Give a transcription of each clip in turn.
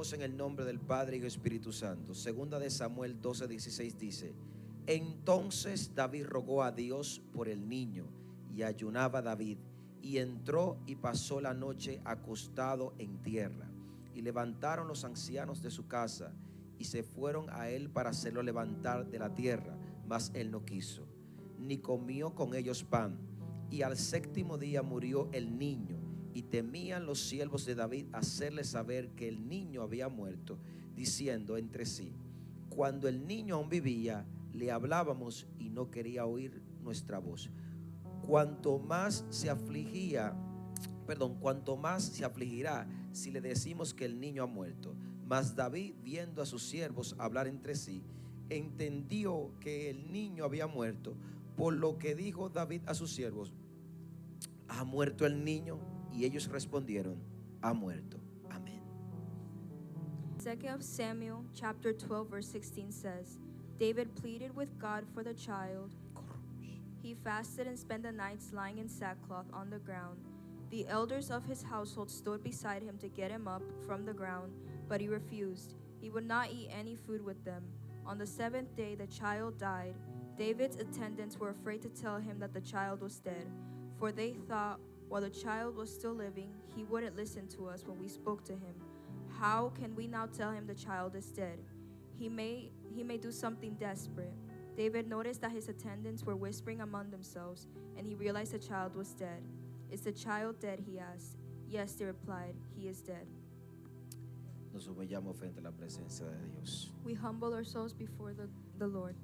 Leemos en el nombre del Padre y del Espíritu Santo. Segunda de Samuel 12:16 dice: entonces David rogó a Dios por el niño, y ayunaba David, y entró y pasó la noche acostado en tierra. Y levantaron los ancianos de su casa, y se fueron a él para hacerlo levantar de la tierra, mas él no quiso, ni comió con ellos pan. Y al séptimo día murió el niño, y temían los siervos de David hacerle saber que el niño había muerto, diciendo entre sí: cuando el niño aún vivía, le hablábamos y no quería oír nuestra voz. Cuanto más se afligirá si le decimos que el niño ha muerto. Mas David, viendo a sus siervos hablar entre sí, entendió que el niño había muerto, por lo que dijo David a sus siervos: ¿ha muerto el niño? Y ellos respondieron: ha muerto. Amén. 2 Samuel chapter 12 verse 16 says, David pleaded with God for the child. He fasted and spent the nights lying in sackcloth on the ground. The elders of his household stood beside him to get him up from the ground, but he refused. He would not eat any food with them. On the seventh day the child died. David's attendants were afraid to tell him that the child was dead, for they thought while the child was still living, he wouldn't listen to us when we spoke to him. How can we now tell him the child is dead? He may do something desperate. David noticed that his attendants were whispering among themselves, and he realized the child was dead. Is the child dead? He asked. Yes, they replied, he is dead. Nos humillamos frente a la presencia de Dios. We humble ourselves before the Lord.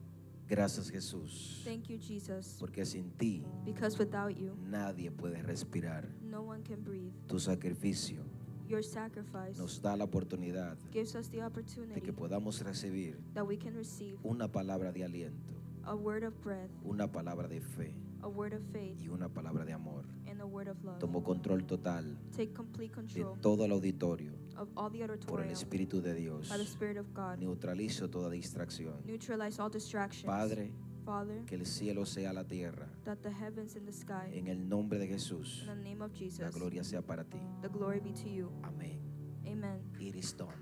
Gracias, Jesús, Thank you, Jesus, porque sin ti because without you, nadie puede respirar. no one can breathe. Tu sacrificio Your sacrifice nos da la oportunidad gives us the de opportunity que podamos recibir that we can receive una palabra de aliento, a word of breath, una palabra de fe a word of faith, y una palabra de amor. and a word of love. Tomo control total Take complete de control todo el auditorio of all the por el auditorium Espíritu de Dios. by the Spirit of God. Neutralizo toda distracción. Neutralize all distractions. Padre, Father, que el cielo sea la tierra. that the heavens and the sky, En el nombre de Jesús, in the name of la Jesus, gloria sea para ti. the glory be to you. Amén. Amen. It is done.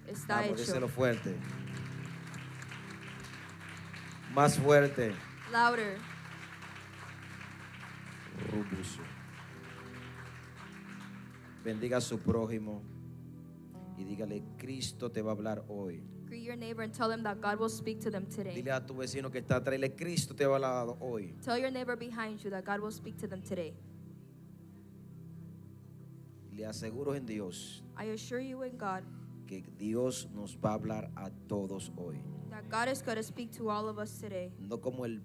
Está Vamos, hecho. díselo fuerte. Más fuerte. Louder. Rubuso. Bendiga a su prójimo y dígale: Cristo te va a hablar hoy. Greet your neighbor and tell them that God will speak to them today. Dile a tu vecino que está atrás: dile, Cristo te va a hablar hoy. Tell your neighbor behind you that God will speak to them today. Le aseguro en Dios I assure you in God que Dios nos va a hablar a todos hoy. that God is going to speak to all of us today. No como el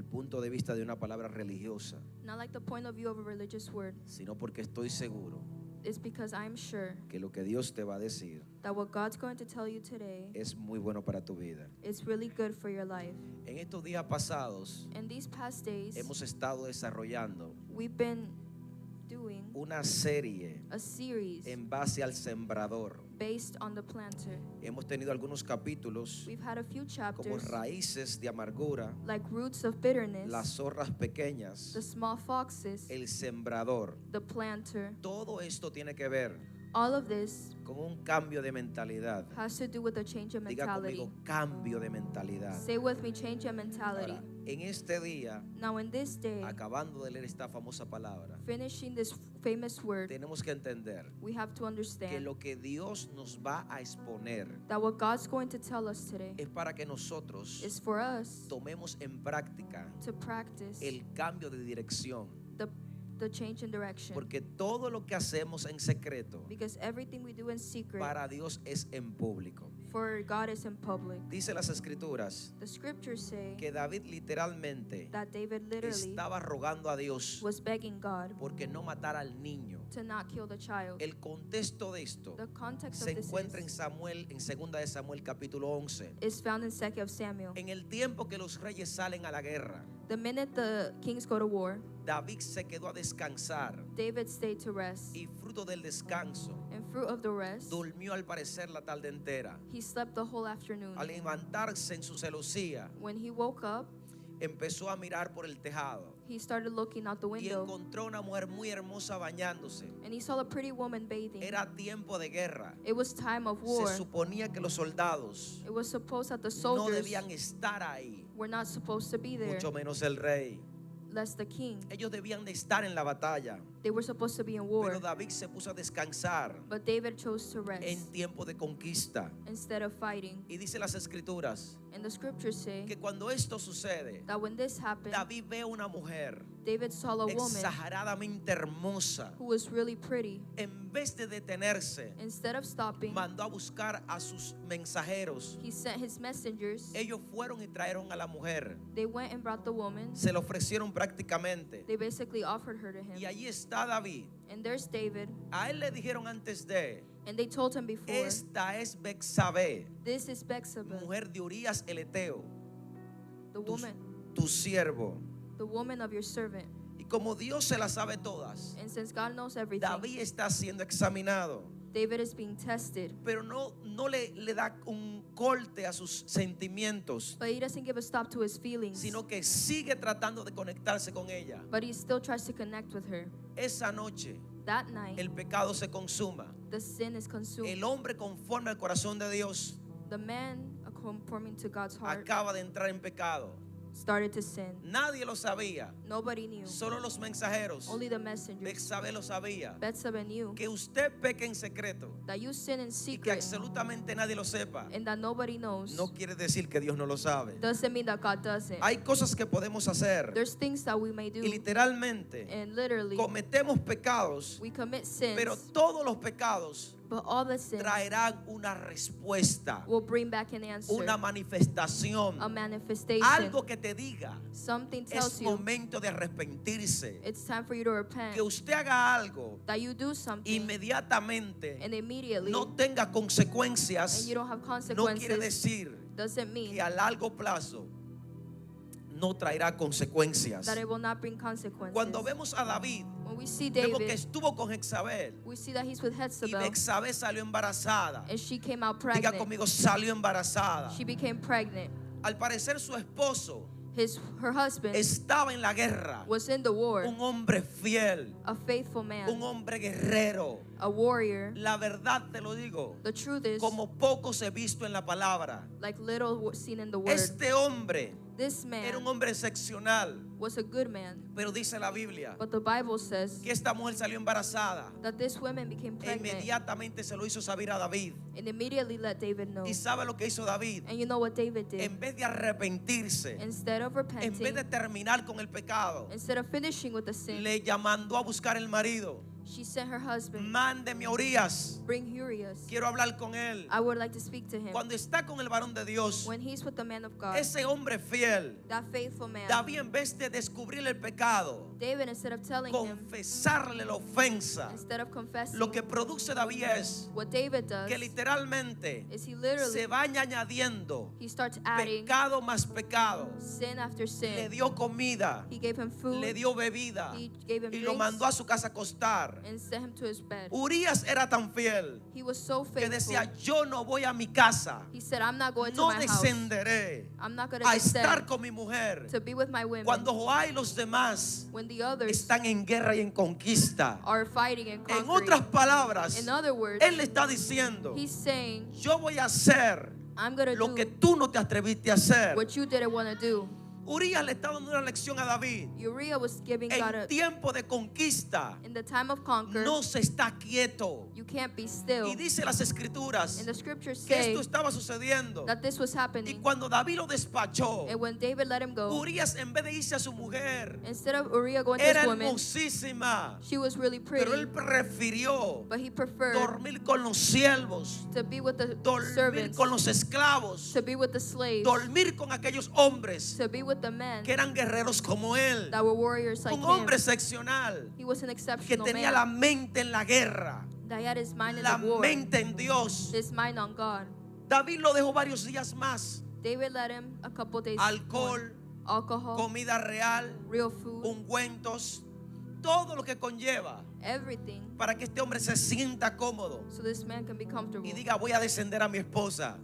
punto de vista de una palabra religiosa, Not like the point of view of a religious word. sino porque estoy seguro It's because I'm sure que lo que Dios te va a decir that what God's going to tell you today es muy bueno para tu vida. is really good for your life. En estos días pasados In these past days, hemos estado desarrollando we've been doing una serie a series en base al sembrador. based on the planter. Hemos tenido algunos capítulos We've had a few como chapters raíces de amargura, like roots of bitterness, las zorras pequeñas, the small foxes, el sembrador. the planter. Todo esto tiene que ver All of this con un cambio de mentalidad. has to do with a change of Diga mentality. conmigo: cambio de mentalidad. Say with me, change of mentality. Ahora, en este día, Now in this day, acabando de leer esta famosa palabra, finishing this famous word, tenemos que entender we have to que understand lo que Dios nos va a exponer that what God's going to tell us today es para que nosotros is for us tomemos en práctica to practice el cambio de dirección. the change in direction. Porque todo lo que hacemos en secreto Because everything we do in secret, para Dios es en público. for God is in public. Dice las escrituras The scriptures say que David literalmente that David literally estaba rogando a Dios was begging God porque no matara al niño. to not kill the child. El contexto de esto The context se of this encuentra en Samuel, en 2 de Samuel capítulo 11. is found in 2 Samuel. En el tiempo que los reyes salen a la guerra, The minute the kings go to war, David se quedó a descansar David stayed to rest. y fruto del descanso And fruit of the rest, durmió al parecer la tarde entera. he slept the whole afternoon. Al levantarse en su celosía, When he woke up, empezó a mirar por el tejado he started looking out the y window encontró una mujer muy hermosa bañándose. and he saw a pretty woman bathing. Era tiempo de guerra. It was time of Se war. suponía que los soldados It was supposed that the no soldiers debían estar ahí, were not supposed to be there, mucho menos el rey. less the king. Ellos debían de estar en la batalla, They were supposed to be in war. pero David se puso a descansar But David chose to rest en tiempo de conquista. instead of fighting. Y dice las escrituras And the scriptures say que cuando esto sucede, that when this happened, David ve una mujer David saw a woman exageradamente hermosa. who was really pretty. En vez de detenerse, Instead of stopping, mandó a buscar a sus mensajeros. he sent his messengers. Ellos fueron y trajeron a la mujer. They went and brought the woman. Se le ofrecieron prácticamente. They basically offered her to him. Y allí está David. And there's David. A él le dijeron antes de, And they told him before, esta es Betsabé, this is Bexabeh, mujer de Urías el Eteo, the woman, tu siervo. the woman of your servant. Y como Dios se las sabe todas, And since God knows everything, David está siendo examinado. David is being tested. Pero no le da un corte a sus sentimientos, But he doesn't give a stop to his feelings. sino que sigue tratando de conectarse con ella. But he still tries to connect with her. Esa noche That night, el pecado se consuma. the sin is consumed. El hombre conforme al corazón de Dios The man, conforming to God's heart, acaba de entrar en pecado. started to sin. Nadie lo sabía, Nobody knew. solo los mensajeros. Only the messengers. Betsabé lo sabía. Betsabeh knew Que usted peque en secreto that you sin in y que secret absolutamente nadie lo sepa, and that nobody knows no quiere decir que Dios no lo sabe. doesn't mean that God doesn't. Hay cosas que podemos hacer There's things that we may do, y literalmente and literally cometemos pecados, we commit sins, pero todos los pecados but all the sins traerán una respuesta, will bring back an answer, una manifestación, a manifestation. algo que te diga Something es tells you momento de arrepentirse, it's time for you to repent, que usted haga algo that you do something inmediatamente, and immediately no tenga consecuencias, and you don't have no consequences. quiere decir Doesn't mean que a largo plazo no traerá consecuencias. that it will not bring consequences. Cuando vemos a David, When we see vemos que David, estuvo con Jezabel we see that he's with y Hetzabel, Betsabé salió embarazada. and she came out Diga pregnant. conmigo, salió embarazada. She became pregnant. Al parecer su esposo Her husband estaba en la guerra, was in the war, un hombre fiel, a faithful un man, hombre guerrero. a warrior. La verdad te lo digo, The truth is, como poco se ha visto en la palabra. like little seen in the word. Este hombre This era un man hombre excepcional, was a good man, pero dice la Biblia but the Bible says que esta mujer salió embarazada that this woman became e pregnant inmediatamente se lo hizo saber a David. and immediately let David know. ¿Y sabe lo que hizo David? And you know what David did? En vez de arrepentirse, Instead of en vez repenting, de terminar con el pecado, instead of finishing with the sin, le mandó a buscar el marido. she sent her husband, Mándeme a Urías, bring Urias. quiero hablar con él. I would like to speak to him. Cuando está con el varón de Dios, When he's with the man of God, ese hombre fiel, that faithful man, David, en vez de descubrir el pecado, David, instead of telling him, confesarle la ofensa, instead of confessing, lo que produce David es what David does que literalmente is he literally, se va añadiendo he starts adding pecado más pecado. sin after Le sin. dio comida, He gave him food, le dio bebida he gave him y lo drinks, mandó a su casa a acostar. and sent him to his bed. Urías era tan fiel He was so que faithful. decía, yo no voy a mi casa, He said, I'm not going to no my house. descenderé I'm not going a to estar descend con mi mujer to be with my women cuando Joá y los demás when the others están en guerra y en conquista. are fighting and En conquering. otras palabras, In other words, él le está diciendo, he's saying, yo voy a hacer I'm going to lo que do tú no te atreviste a hacer. what you didn't want to do. Urías le está dando una lección a David. Uriah was giving God En a, tiempo de conquista in the time of conquer, no se está quieto. you can't be still. Y dice las escrituras And the scriptures que say esto estaba sucediendo. that this was Y happening. cuando David lo despachó, And when David let him go, Urías, en vez de irse a su mujer, instead of Uriah going to era his woman, hermosísima, she was really pero él pretty, prefirió but he preferred dormir con los siervos, to be with the dormir servants, con los esclavos, to be with the slaves, dormir con aquellos hombres to be with the men que eran guerreros como él, that were warriors like un him. hombre excepcional He was an que exceptional tenía man la mente en la guerra, that had his mind in la the war, mente en Dios. his mind on God. David lo dejó varios días más. David let him a couple days Alcohol, more. Alcohol, comida real, real food, ungüentos, todo lo que conlleva everything, para que este hombre se sienta cómodo so this man can be comfortable. y diga, voy a descender a mi esposa.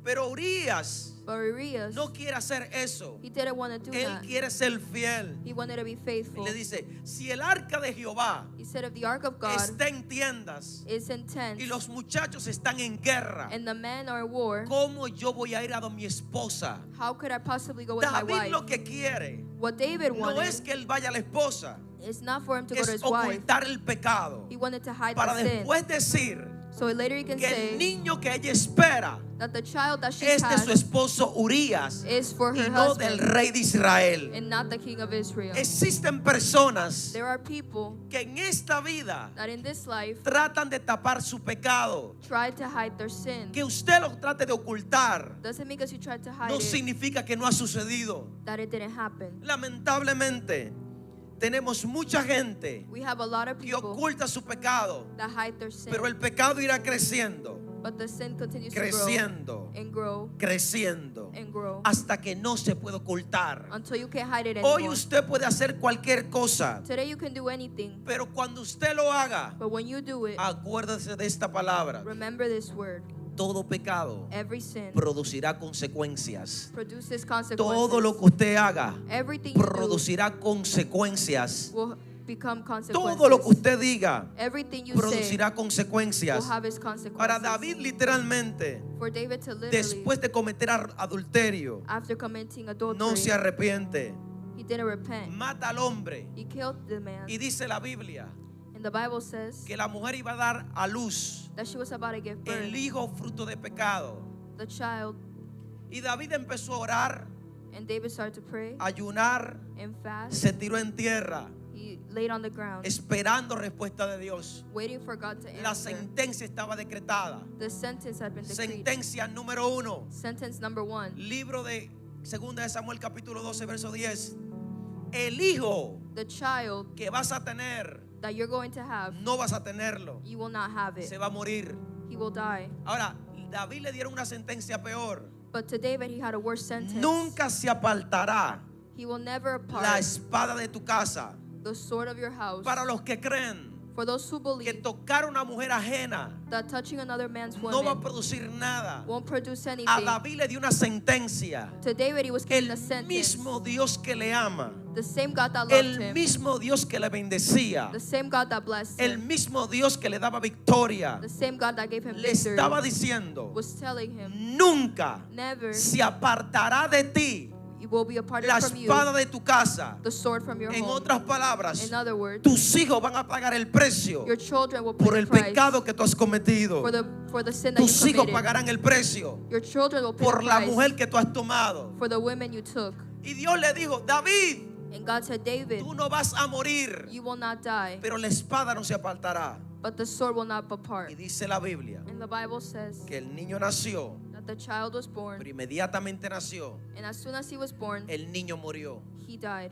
Pero Urias But Urias, no quiere hacer eso. he didn't want to do Él that. quiere ser fiel. He wanted to be Y faithful. le dice, si el arca de Jehová He said, if the ark of God está en tiendas is in tents y los muchachos están en guerra, and the men are at war, ¿cómo yo voy a ir a donde mi esposa? how could I possibly go with my David wife? lo que quiere What David no wanted es que él vaya a la esposa, is not for him to go to es his wife. ocultar el pecado He wanted to hide para the sin. después decir So later he can que el say niño que ella espera that the child that she es de su has esposo Urias is for y her no del husband rey de Israel. and not the king of Israel. Existen personas There are people que en esta vida that in this life tratan de tapar su pecado. try to hide their sin. Que usted lo trate de ocultar Doesn't mean because you tried to hide no it significa que no ha sucedido. that it didn't happen. Lamentablemente, tenemos mucha gente We have a lot of que people oculta su pecado, that hide their sin, pero el pecado irá creciendo, but the sin continues to creciendo, grow and grow creciendo, and grow hasta que no se puede ocultar. until you can't hide it Hoy anymore. usted puede hacer cualquier cosa, Today you can do anything, pero cuando usted lo haga, but when you do it, acuérdese de esta palabra. remember this word. Todo pecado Every sin producirá consecuencias. produces Todo lo consequences. que usted haga Everything you do producirá consecuencias. will become consequences. Todo lo que usted diga Everything you say producirá will consecuencias. have its consequences. Para David, literalmente, For David to literally, después de cometer adulterio, after committing adultery, no se arrepiente, he didn't repent. mata al hombre. He killed the man. Y dice la Biblia And the Bible says que la mujer iba a dar a luz that she was about to give birth, el hijo fruto de pecado. the child, Y David empezó a orar, and David started to pray a ayunar, and fast. se tiró en tierra, He laid on the ground, esperando respuesta de Dios. waiting for God to La answer. sentencia estaba decretada. The sentence had been decreed. Sentencia número 1. Sentence number 1. Libro de 2 de Samuel capítulo 12 verso 10. El hijo The child que vas a tener, that you're going to have, no vas a tenerlo. you will not have it. Se va a morir. He will die. Ahora, David le dieron una sentencia peor. But to David, he had a worse sentence. Nunca se apartará He will never la part espada de tu casa. the sword of your house. Para los que creen For those who que believe tocar a una mujer ajena that touching another man's no va a woman producir nada. won't produce A anything. David le dio una sentencia. To David, he was given El a sentence. mismo Dios que le ama, The same God that loved el him. mismo Dios que le bendecía, The same God that blessed el him. mismo Dios que le daba victoria, The same God that gave him le victory estaba diciendo, was telling him, nunca never se apartará de ti you will be a part la from you espada de tu casa. the sword from your En home. otras palabras, In other words, tus hijos van a pagar el precio your children will por pay el the price pecado que tú has cometido. for the sin that Tus you hijos committed. pagarán el precio Your children will pay por the la price mujer que tú has tomado. for the women you took. Y Dios le dijo, David, And God said, David, tú no vas a morir, you will not die, pero la espada no se apartará. but the sword will not depart. Y dice la Biblia And the Bible says que el niño nació, that the child was born, pero inmediatamente nació, and as soon as he was born, el niño murió. he died.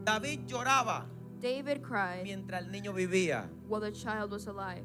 David lloraba David cried mientras el niño vivía. while the child was alive.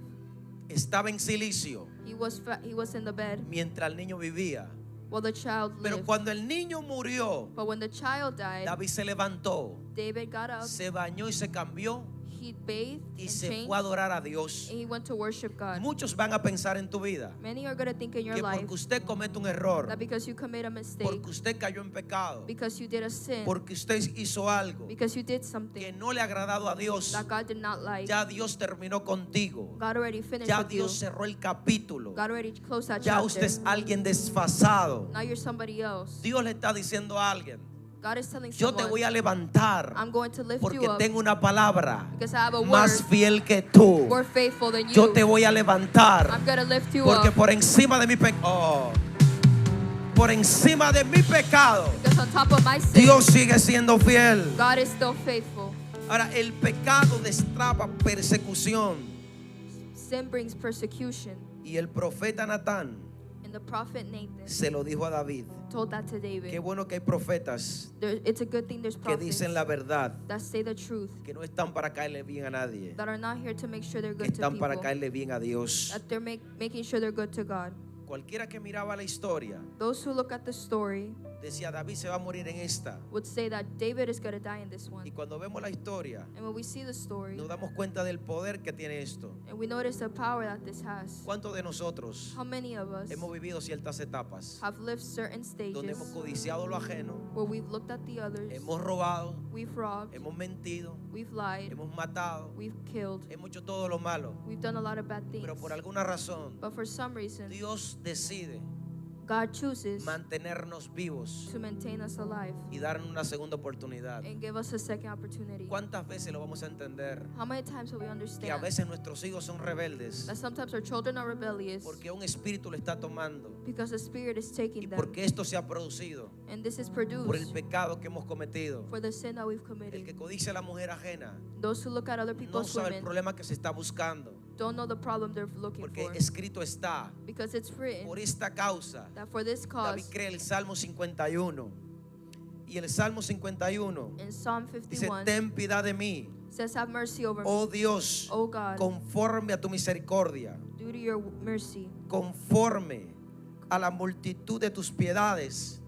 Estaba en silicio He was in the bed mientras el niño vivía. while the child Pero lived. cuando el niño murió, But when the child died, David se levantó, David got up, se bañó y se cambió he bathed y and se changed, fue a adorar a Dios. and he went to worship God. Muchos van a pensar en tu vida Many are going to think in your que life porque usted comete un error, that because you commit a mistake, porque usted cayó en pecado, because you did a sin, porque usted hizo algo because you did que something no le ha agradado a Dios, that God did not like, ya Dios terminó contigo. God already finished Ya with you. Dios cerró el capítulo. God already closed that Ya chapter. usted es alguien desfasado. Now you're somebody else. Dios le está diciendo a alguien, God is telling yo te someone, voy a levantar I'm going to lift porque you up tengo una palabra because I have a más word fiel que tú. more faithful than Yo you. te voy a levantar I'm going to lift you porque up por encima de mi pecado, por encima de mi pecado, because on top of my sin, Dios sigue siendo fiel. God is still faithful. Ahora, el pecado destrapa persecución. Sin brings persecution. Y el profeta Natán And the prophet Nathan se lo dijo a David. told that to David. Qué bueno que hay profetas It's a good thing there's que prophets dicen la verdad, that say the truth, que no están para caerle bien a nadie, that are not here to make sure they're que good to están para people, caerle bien a Dios. that they're making sure they're good to God. Cualquiera que miraba la historia Those who look at the story decía, David se va a morir en esta. would say that David is going to die in this one. Y cuando vemos la historia, And when we see the story, nos damos cuenta del poder que tiene esto. and we notice the power that this has, ¿Cuántos de nosotros how many of us hemos vivido ciertas etapas have lived certain donde hemos stages codiciado lo ajeno, where we've looked at the others, hemos robado, we've robbed, hemos mentido, we've lied, hemos matado, we've killed, hemos hecho todo lo malo? we've done a lot of bad things. Pero por alguna razón, But for some reason, Dios decide God chooses mantenernos vivos to maintain us alive y darnos una segunda oportunidad. and give us a second opportunity. ¿Cuántas veces lo vamos a entender? How many times will we Que a understand veces nuestros hijos son rebeldes that sometimes our children are rebellious porque un espíritu le está tomando because the Spirit is y taking them, porque esto se ha producido and this is por el produced pecado que hemos cometido. for the sin that we've El committed. que codicia a la mujer ajena Those who look at other no people's sabe el women problema que se está buscando, don't know the problem they're looking porque for, escrito está, because it's written por esta causa that for this David cause, cree el Salmo 51. Y el Salmo 51 in Psalm dice, 51, ten piedad de mí, says, have mercy over me, oh Dios, O God, conforme a tu misericordia, due to your mercy, conforme a la multitud de tus piedades.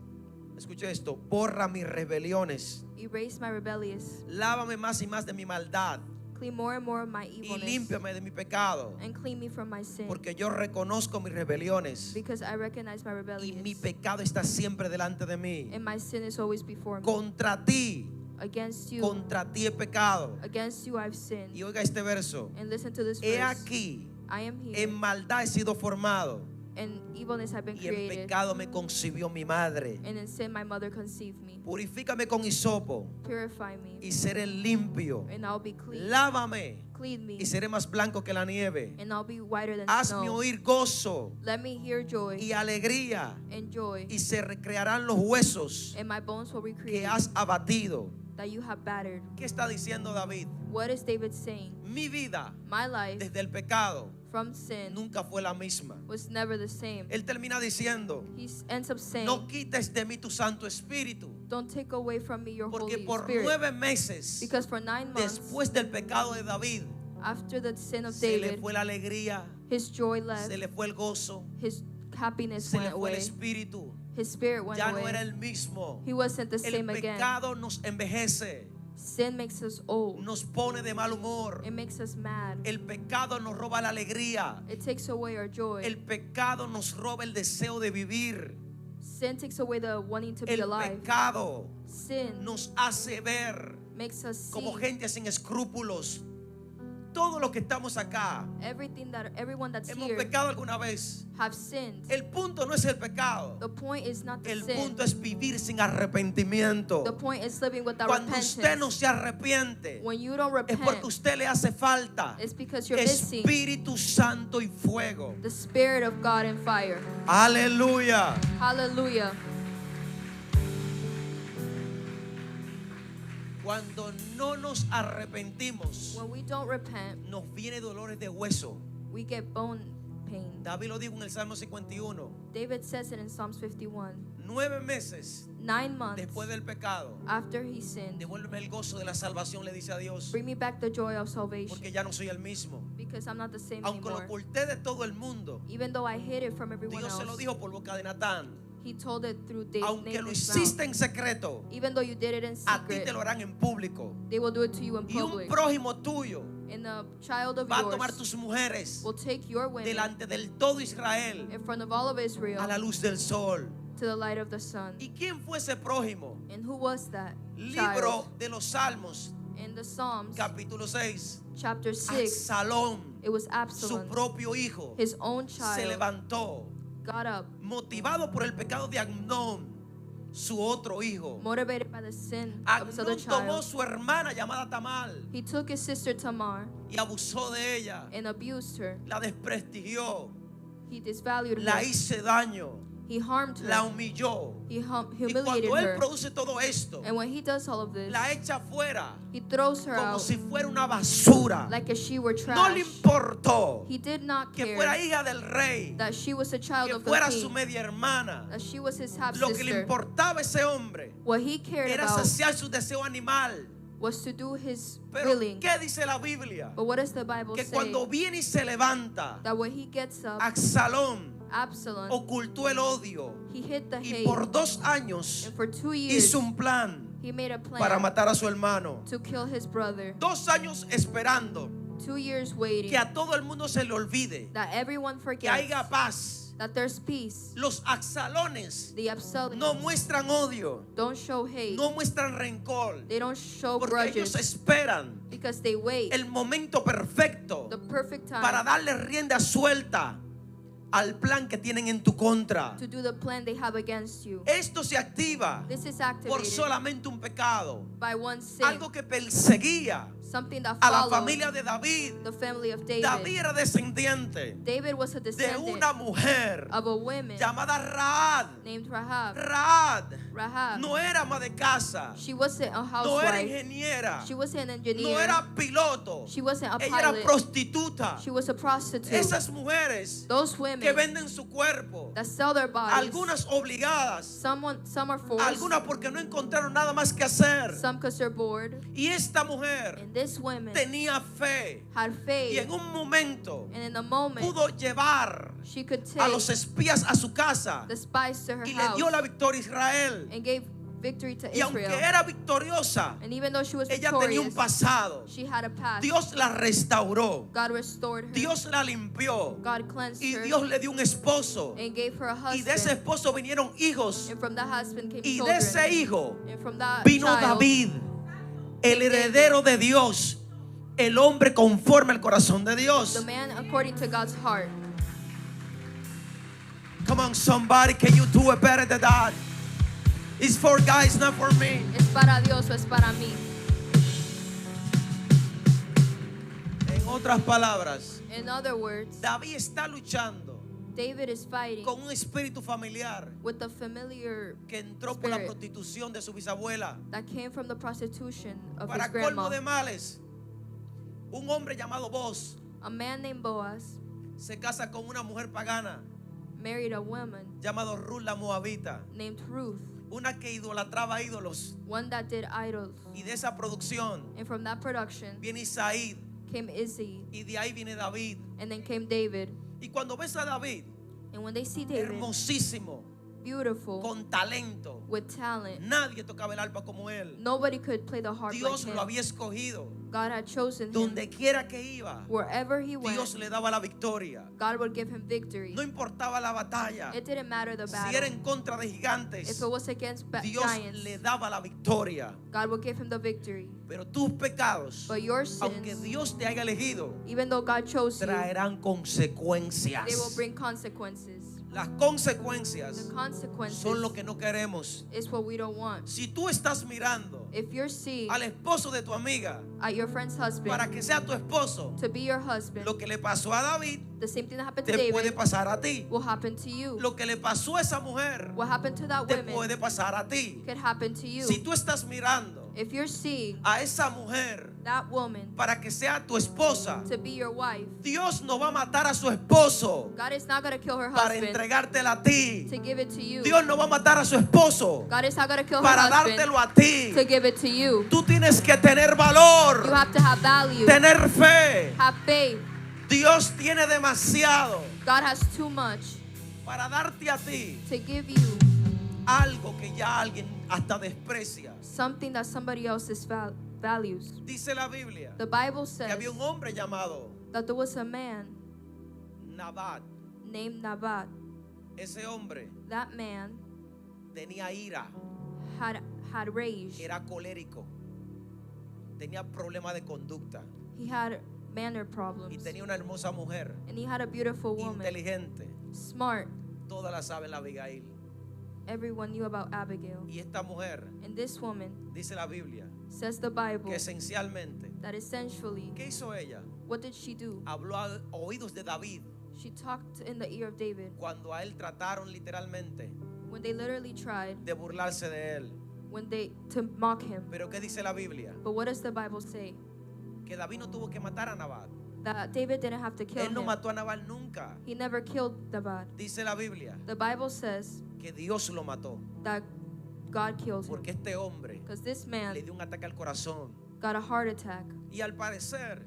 Escucha esto, borra mis rebeliones, erase my rebellious, lávame más y más de mi maldad clean more and more of my y evilness, límpiame de mi pecado, and clean me from my sin, porque yo reconozco mis rebeliones because I recognize my y rebellion, mi pecado está siempre delante de mí. and my sin is always before me. Contra ti Against you he pecado. I've sinned. Y oiga este verso, And listen to this he verse. aquí, I am here, en maldad he sido formado and evilness have been y en created, pecado me concibió mi madre. and in sin my mother conceived me. Purifícame con hisopo Purify me, y seré limpio. and I'll be clean. Lávame Clean me, y seré más blanco que la nieve. and I'll be whiter than Hazme snow. oír gozo Let me hear joy y alegría and joy, y se recrearán los huesos and my bones will que recreate has abatido. that you have battered. ¿Qué está diciendo David? What is David saying? Mi vida My life desde el pecado from sin nunca fue la misma. was never the same. Él termina diciendo, Ends up saying, no quites de mí tu Santo Espíritu, don't take away from me your porque Holy por Spirit. 9 meses Because for 9 months después del pecado de David, after the sin of se le David, fue la alegría, his joy left, se le fue el gozo, his happiness se le went fue el away, espíritu, his spirit went ya no era away. el mismo. He wasn't the El same again. pecado nos envejece, Sin makes us old. nos pone de mal humor. It makes us mad. El pecado nos roba la alegría. It takes away our joy. El pecado nos roba el deseo de vivir. Sin takes away the wanting to be El alive. pecado Sin nos hace ver makes us see como gente sin escrúpulos. Todos los que estamos acá everyone that's hemos here pecado alguna vez. have sinned. El punto no es el pecado. The point is not the El sin. punto es vivir sin arrepentimiento. The point is living without Cuando repentance. usted no se arrepiente, When you don't es repent, porque a usted le hace falta it's because you're missing Espíritu Santo y fuego. the Spirit of God and fire. Aleluya. Hallelujah. Cuando no nos arrepentimos, When we don't repent, nos viene dolores de hueso. we get bone pain. David lo dijo en el Salmo 51. David says it in Psalms 51. 9 meses 9 months después del pecado, after he sinned, devuélveme el gozo de la salvación, le dice a Dios, bring me back the joy of salvation, porque ya no soy el mismo. because I'm not the same Aunque lo anymore. oculté de todo el mundo, Even though I hid it from everyone Dios se lo else, dijo por boca de Natán. he told it through Aunque lo Nathan's hiciste mouth. en secreto, Even though you did it in a ti secret, te lo harán en público. they will do it to you in Y un public. prójimo tuyo And a child of va a tomar yours tus mujeres will take your women delante del todo Israel in front of all of Israel a la luz del sol. to the light of the sun. ¿Y quién fue ese prójimo? And who was that Libro child? de los Salmos, In the Psalms, capítulo 6. chapter 6, Absalón, it was su Absalom, propio hijo, his own se child, levantó, got up, motivado por el pecado de Amnón, su otro hijo. motivated by the sin of his other Amnón tomó child. su hermana llamada Tamal He took his sister Tamar y abusó de ella, and abused her. la desprestigió, He disvalued la her. hizo daño, He harmed la her. humilló. He Y humiliated cuando él her. produce todo esto, And when he does all of this, la echa fuera he throws her como out si fuera una basura. like if she were No le trash. importó He did not que fuera care hija del rey, that she was a child que of the fuera su king, media hermana. that she was his half Lo que le sister. importaba a ese hombre What he cared era about saciar su deseo animal. was to do his Pero willing. ¿qué dice la Biblia? But what does the Bible Que say? cuando viene y se levanta That when he gets up, Absalón Absalom, ocultó el odio he hid the y hate, por 2 años and for 2 years hizo un plan he made a plan para matar a su hermano. to kill his brother. 2 años esperando 2 years waiting que a todo el mundo se le olvide, that everyone que forgets haya paz. that there's peace. Los Absalones The Absalom no muestran odio, don't show hate. no muestran rencor, They don't show porque ellos grudges esperan because they wait el momento perfecto the perfect time para darle rienda suelta al plan que tienen en tu contra. to do the plan they have against you. Esto se activa This is por activated solamente un pecado, by one sin, algo que perseguía something that a la followed familia de David. the family of David. David era descendiente David was a de descendant una mujer of a woman llamada Rahab. named Rahab. Rahab no era ama de casa, She wasn't a no era housewife. ingeniera, She wasn't an no engineer. era piloto, She wasn't a ella era pilot. prostituta. She was a prostitute. Esas mujeres Those women que venden su cuerpo, that sell their bodies, algunas obligadas, some are forced, algunas porque no encontraron nada más que hacer. some because they're bored. Y esta mujer And this woman tenía fe had y faith, en un momento and in a moment pudo llevar she could a take los espías a su casa the spies to her y le house dio la victoria a Israel. and gave victory to Y aunque Israel. era victoriosa, And even though she was ella tenía un victorious, pasado. she had a past. Dios la restauró, God restored her. Dios la limpió God cleansed y her Dios le dio un esposo. and gave her a Y de ese husband. esposo vinieron hijos And from that husband came y de children. ese hijo And from that vino child, David, el heredero de Dios, el hombre conforme al corazón de the Dios. man according to God's heart. Come on, somebody, can you do it better than that? It's for guys, not for me. Es para Dios o es para mí. En otras palabras, In other words, David está luchando David is fighting con un espíritu familiar with the familiar que entró por la spirit prostitución de su bisabuela. that came from the prostitution of his Para grandma. colmo de males, un hombre llamado Boaz A man named Boaz se casa con una mujer pagana married a woman llamada Ruth la Moabita, named Ruth, una que idolatraba ídolos. one that did idols. Y de esa producción And from that production viene Isaí came Izzy, y de ahí viene David. and then came David. Y cuando ves a David, And when they see David, hermosísimo, beautiful, con talento, with talent, nadie tocaba el arpa como él. nobody could play the harp Dios like lo him. había escogido. God had chosen him. Donde quiera que iba, Wherever he went, Dios le daba la victoria. God would give him victory. No importaba la batalla. It didn't matter the Si era battle. en contra de If gigantes, it was against Dios giants, le daba la victoria. God would give him the victory. Pero tus pecados, But your aunque sins, Dios te haya elegido, even though God chose you, traerán consecuencias. they will bring consequences. Las The consecuencias consequences son lo que no queremos. is what we don't want. Si tú estás mirando If you're seeing al esposo de tu amiga at your friend's husband para que sea tu esposo, to be your husband, lo que le pasó a David the same thing that happened to te puede David pasar a ti. will happen to you. Lo que le pasó a esa mujer What happened to that te woman puede pasar a ti. could happen to you. Si tú estás mirando If you're seeing a esa mujer that woman para que sea tu esposa, to be your wife, Dios no va a matar a su esposo God is not going to kill her para husband entregártela a ti. to give it to you. Dios no va a matar a su esposo God is not going to kill her para husband dártelo a ti. to give it to you. Tú tienes que tener You valor, have to have value, tener fe. have faith. Dios tiene demasiado God has too much para darte a ti to give you algo que ya alguien hasta desprecia. something that somebody else's values. Dice la Biblia The Bible que says había un hombre llamado that there was a man Nabat. named Nabat. Ese hombre That man tenía ira, had rage. era colérico, tenía problemas de conducta He had manner y problems. tenía una hermosa mujer, And he had a beautiful woman, inteligente. smart. Todas la saben, la Abigail. Everyone knew about Abigail. Y esta mujer, And this woman, dice la Biblia, says the Bible, que esencialmente, that essentially, ¿qué hizo ella? what did she do? Habló a oídos de David She talked in the ear of David cuando a él trataron literalmente when they literally tried de burlarse de él. to mock him. Pero ¿qué dice la Biblia? But what does the Bible say? Que David no tuvo que matar a Nabat. That David didn't have to kill Él no him. mató a Nabal nunca. He never killed Nabat. Dice la Biblia The Bible says que Dios lo mató that God killed him porque este hombre because this man le dio un ataque al corazón. got a heart attack. Y al parecer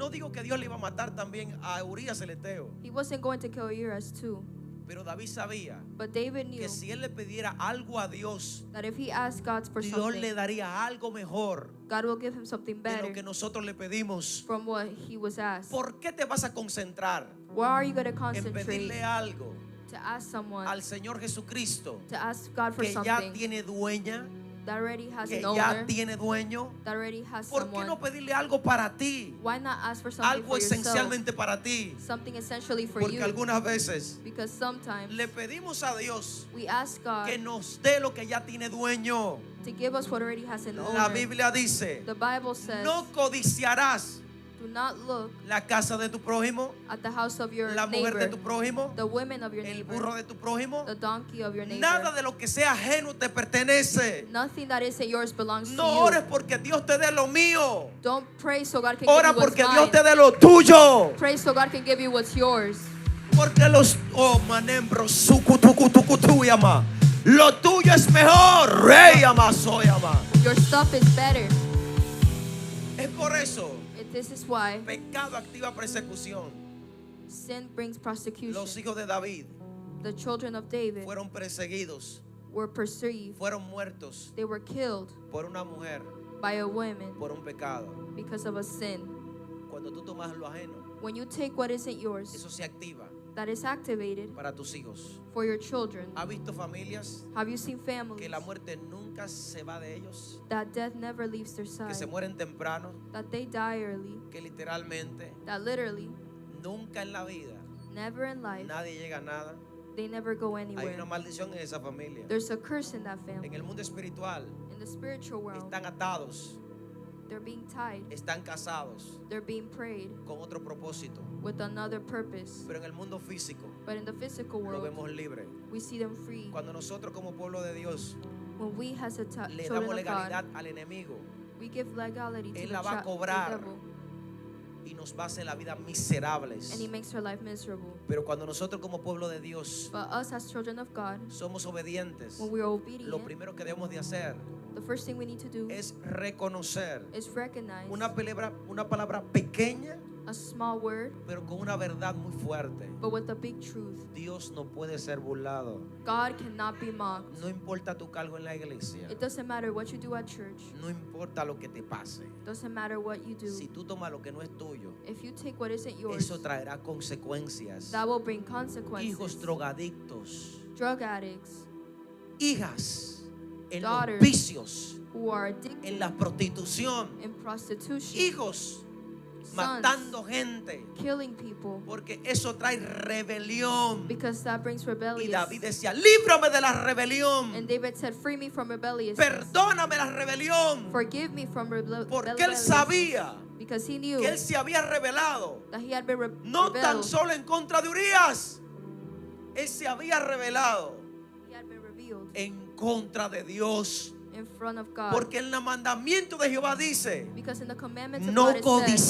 No digo que Dios le iba a matar también a Urías el Eteo, He wasn't going to kill Urias too. pero David sabía But David knew que si él le pidiera algo a Dios, that if he asked God for Dios something, le daría algo mejor God will give him something de better lo que nosotros le pedimos. from what he was asked. ¿Por qué te vas a concentrar Where are you going to en concentrate pedirle algo to ask someone, al Señor Jesucristo to ask God for que ya something tiene dueña, that already has que an ya owner, tiene dueño? that already has ¿Por qué someone? no pedirle algo para ti? Why not ask for something Algo for yourself? esencialmente para ti. Something essentially for Porque you. algunas veces Because sometimes le pedimos a Dios we ask God que nos dé lo que ya tiene dueño. to give us what already has an La owner. Biblia dice, The Bible says, no codiciarás do not look la casa de tu prójimo, at the house of your la mujer de neighbor, tu prójimo, the women of your el neighbor, burro de tu prójimo. the donkey of your neighbor. Nada de lo que sea ajeno te pertenece. Nothing that isn't yours belongs No to you. ores porque Dios te dé lo mío. Don't pray so God can Ora give you what's porque mine. Dios te dé lo tuyo. Pray so God can give you what's yours. Porque manembro sukutukutukutu yama. Lo tuyo es mejor. Rey ama soy ama. Your stuff is better. Es por eso. This is why Pecado activa persecución. sin brings prosecution. Los hijos de David The children of David fueron perseguidos, were perceived. fueron muertos They were killed por una mujer, by a woman por un pecado. because of a sin. Cuando tú tomas lo ajeno, When you take what isn't yours, eso se activa that is activated para tus hijos. for your children. ¿Has visto familias Have you seen que families la muerte nunca se va de ellos? that death never leaves their Que se side, mueren temprano, that they die early, que literalmente that literally nunca en la vida never in life nadie llega a nada? they never go Hay anywhere? una maldición en esa familia. There's a curse in that En family. el mundo espiritual In the spiritual realm, están atados, they're being tied, están casados they're being prayed con otro propósito. with another purpose. Pero en el mundo físico But in the physical lo world, vemos libre. we see them free. Cuando nosotros como pueblo de Dios When we as a le children damos of legalidad God, al enemigo we give legality to Él the, la va a the cobrar. devil, y nos va a hacer la vida miserables. and he makes our life miserable. Pero cuando nosotros como pueblo de Dios But us as children of God, somos obedientes, when we are lo obedient, primero que debemos de hacer the first thing we need to do es reconocer is recognize una palabra pequeña, a small word, pero con una verdad muy fuerte. but with a big truth. Dios no puede ser burlado. God cannot be mocked. No importa tu cargo en la iglesia, It doesn't matter what you do at church. no importa lo que te pase. Doesn't matter what you do. Si tú tomas lo que no es tuyo, If you take what isn't yours, eso traerá consecuencias. that will bring consequences. Hijos drogadictos, Drug addicts hijas en los Daughters. vicios, who are addicted en la prostitución, in prostitution, hijos matando gente, killing people, porque eso trae rebelión. because that brings Y rebellion. David decía, líbrame de la rebelión, And David said, free me from rebelliousness. perdóname la rebelión, Forgive me from porque él sabía because he knew que él se había rebelado, that he had been no tan rebelled. solo en contra de Urías, él se había rebelado He had been revealed en contra de Dios, in front of God. porque en el mandamiento de Jehová dice, Because in the commandments of no God it says,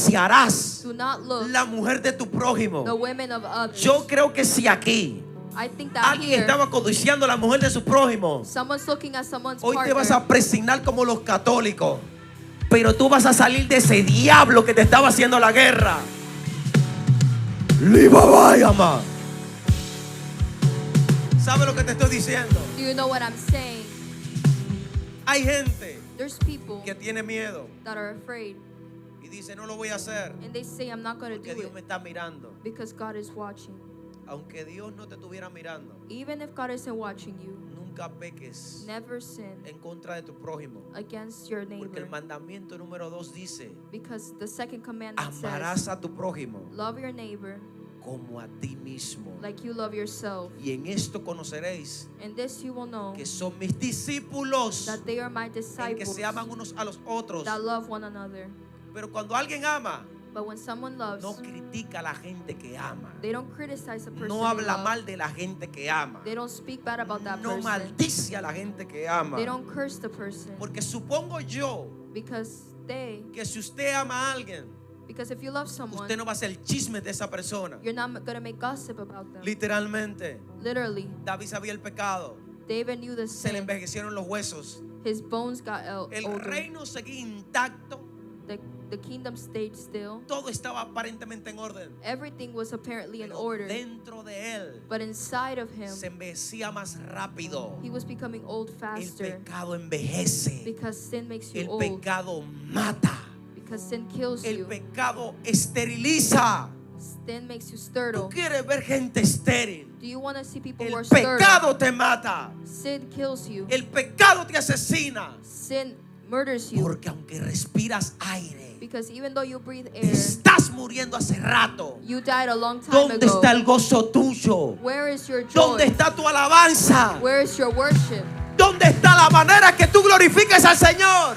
codiciarás do not look la mujer de tu prójimo. the women of others. Yo creo que si aquí I think that alguien here, estaba codiciando a la mujer de su prójimo, someone's looking at someone's hoy te partner. vas a presignar como los católicos, pero tú vas a salir de ese diablo que te estaba haciendo la guerra. Libabayama. ¿Sabe lo que te estoy diciendo? Do you know what I'm saying? Hay gente There's people que tiene miedo that are afraid y dice, no lo voy a hacer and they say, I'm not going to porque do Dios me it está mirando. because God is watching. Aunque Dios no te estuviera mirando, Even if God isn't watching you, nunca peques never sin en contra de tu prójimo, against your porque neighbor. el mandamiento número 2 dice, Because the second commandment amarás says, a tu prójimo love your neighbor como a ti mismo. like you love yourself. Y en esto conoceréis And this you will know, que son mis discípulos, that they are my en que disciples se aman unos a los otros. that love one another. Pero cuando alguien ama, But when someone loves, no critica a la gente que ama, they don't criticize a person no they habla love. mal de la gente que ama, They don't speak bad about that no person. maldice a la gente que ama. They don't curse the person. Porque supongo yo Because que si usted ama a alguien, if you love someone, usted no va a hacer chisme de esa persona. you're not going to make gossip about them. Literalmente, Literally, David sabía el pecado, David knew the se le sin. envejecieron los huesos. His bones got El older. reino seguía intacto, The kingdom stayed still. Todo estaba aparentemente en orden. Everything was apparently in Pero order. dentro de él But inside of him, se envejecía más rápido. he was becoming old El faster. pecado envejece. Because sin makes you El old. pecado mata. Because sin kills El you. pecado esteriliza. Sin makes you Tú startle. quieres ver gente estéril. Do you want to see people who El are startled? pecado te mata. Sin kills you. El pecado te asesina. Sin murders you. Porque aunque respiras aire, Because even though you breathe te air, estás muriendo hace rato. you died a long time ¿Dónde ago. está el gozo tuyo? Where is your joy? ¿Dónde está tu alabanza? Where is your worship? ¿Dónde está la manera que tú glorifiques al Señor?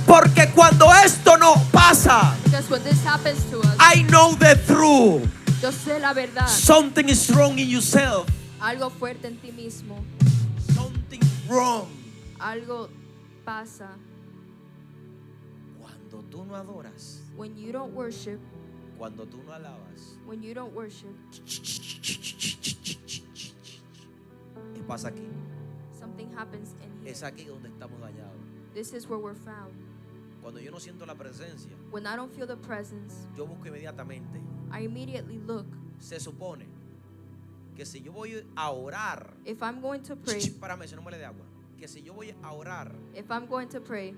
Porque cuando esto no pasa, Because when this happens to us, I know the truth. yo sé la verdad. Something is wrong in yourself. Algo fuerte en ti mismo. Something wrong. Algo pasa. Cuando tú no adoras, When you don't worship, cuando tú no alabas, when you don't worship, ¿qué pasa aquí? something happens in here. Es aquí donde estamos dañados. This is where we're found. Cuando yo no siento la presencia, When I don't feel the presence, yo busco inmediatamente. I immediately look. Se supone que si yo voy a orar, If I'm going to pray, párame, si no me le dé agua. Que si yo voy a orar, if I'm going to pray,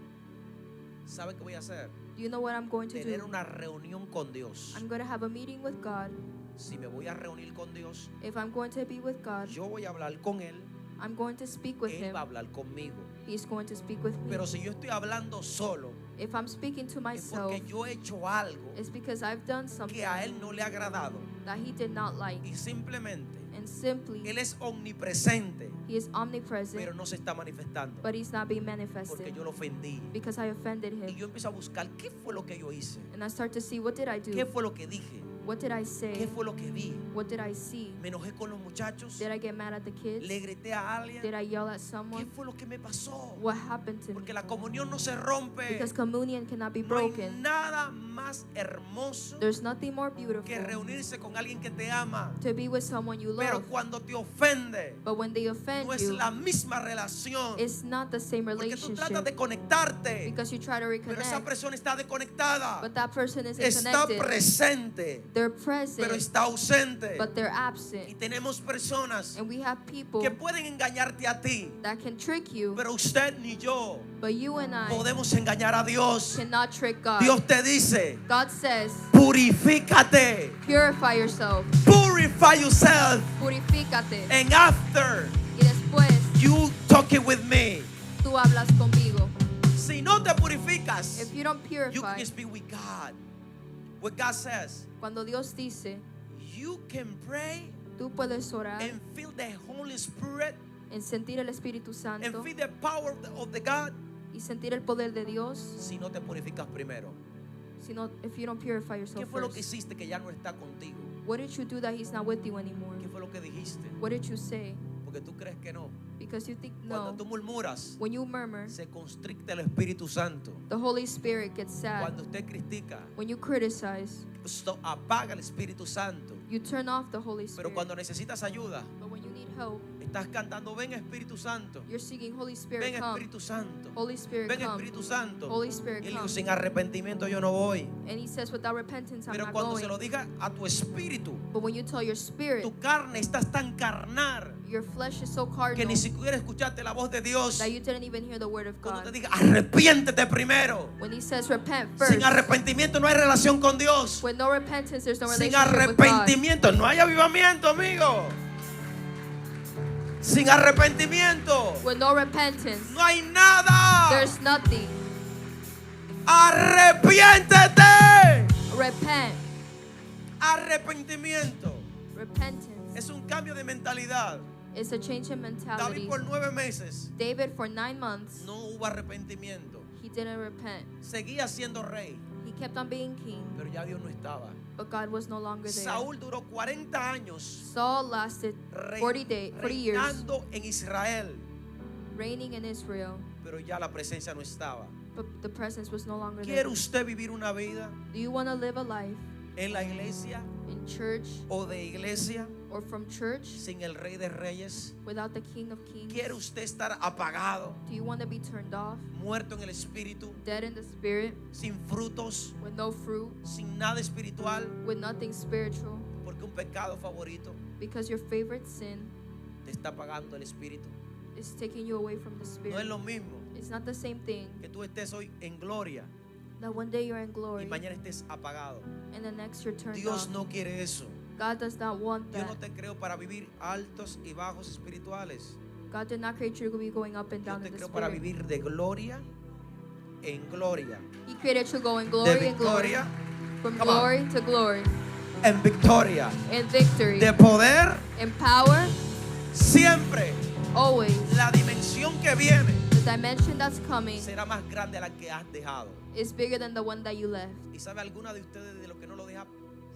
¿sabe qué voy a hacer? do you know what I'm going to Tener do? una reunión con Dios. I'm going to have a meeting with God. Si me voy a reunir con Dios, If I'm going to be with God, yo voy a hablar con Él. I'm going to speak with Él Him. va a hablar conmigo. He's going to speak with me. Pero si yo estoy hablando solo, If I'm speaking to es myself, porque yo he hecho algo it's because I've done something que a Él no le ha agradado. that He did not like. Y simplemente, And simply, Él es omnipresente, He is pero omnipresent, no se está manifestando. but He's not being Porque manifested yo lo ofendí. because I offended Y Him. yo empiezo a buscar qué fue lo que yo hice. And I start to see, what did I ¿Qué do? fue lo que dije? What did I ¿Qué say? fue lo que vi? What did I see? ¿Me enojé con los muchachos? Did I get mad at the kids? ¿Le grité a alguien? Did I yell at ¿Qué someone? fue lo que me pasó? What happened to me? Porque la comunión no se rompe. Because communion cannot be No hay broken. nada más hermoso There's nothing more que beautiful reunirse con alguien que te ama. to be with someone you Pero love. cuando te ofende, But when they offend no es you, la misma relación. it's not the same Porque tú tratas relationship. de conectarte, Because you try to pero esa reconnect, persona está desconectada. but that person isn't Está connected. presente, They're pero present, está ausente. but they're Y absent. tenemos personas And we have people que pueden engañarte a ti, that can trick you, pero usted ni yo but you and I podemos engañar a Dios. cannot trick God. Dios te dice, God says, purifícate, purify yourself. purify yourself, Purifícate. and after Y después you talking with me. tú hablas conmigo. Si no te purificas, If you don't you purify, can speak with God. What God says, cuando Dios dice, you can pray tú puedes orar and feel the Holy Spirit en sentir el Espíritu and Santo feel the power of the God. y sentir el poder de Dios, Si no te purificas primero, sino if you don't purify ¿qué yourself fue lo que first. hiciste que ya no está contigo? What did you do that He's not with you anymore? ¿Qué fue lo que dijiste? What did you say? Porque tú crees que no. Because you think Cuando no. tú murmuras, When you murmur, se constricta el Espíritu Santo. the Holy Spirit gets sad. Cuando usted critica, When you criticize, esto apaga el Espíritu Santo. you turn off the Holy Pero Spirit. cuando necesitas ayuda, But when you need help, estás cantando, ven Espíritu Santo, you're singing, Holy ven Spirit, come. Espíritu Santo, Holy Spirit, ven come. Espíritu Santo. Holy Spirit, Y él dijo, come. sin arrepentimiento yo no voy. And He says, without repentance, I'm Pero not cuando se lo going. diga a tu espíritu, But when you tell your spirit, tu carne estás tan carnal your flesh is so que cardinal ni siquiera escuchaste la voz de Dios. that you didn't even hear the word of Cuando te God. diga, arrepiéntete primero. When He says repent first, Sin arrepentimiento no hay relación con Dios. with no repentance, there's no Sin relationship with God. arrepentimiento no hay avivamiento, amigo. Sin arrepentimiento With no repentance, no hay nada. there's nothing. Arrepiéntete. Repent. Arrepentimiento Repentance es un cambio de mentalidad. is a change in David mentality. por 9 meses David, for 9 months, no hubo arrepentimiento. he didn't repent. Seguía siendo rey, He kept on being king, pero ya Dios no estaba. but God was no longer there. Saúl duró 40 años Saul lasted 40 years reinando en Israel, reigning in Israel, pero ya la presencia no estaba. but the presence was no longer there. ¿Quiere usted vivir una vida Do you want to live a life en la iglesia in church o de iglesia? or from church sin el Rey de Reyes? without the King of Kings? ¿Quiere usted estar apagado, Do you want to be turned off, muerto en el espíritu, dead in the spirit, sin frutos, with no fruit, sin nada espiritual? with nothing spiritual, Porque un pecado favorito because your favorite sin te está apagando el espíritu. is taking you away from the No es spirit? lo mismo It's not the same thing que tú estés hoy en gloria that one day you're in y glory mañana estés apagado. and the next you're turned Dios off. no quiere eso. God does not want Yo that. no te creo para vivir altos y bajos espirituales. God did not create you to be going up and Yo down te in the creo para spirit. vivir de gloria en gloria, He created you to go in de glory and glory, victoria from Come on. glory to glory, en victoria, in victory, de poder in power, siempre. always. La dimensión que viene The dimension that's coming será más grande a la que has dejado. is bigger than the one that you left. ¿Y sabe alguna de ustedes de lo que no lo deja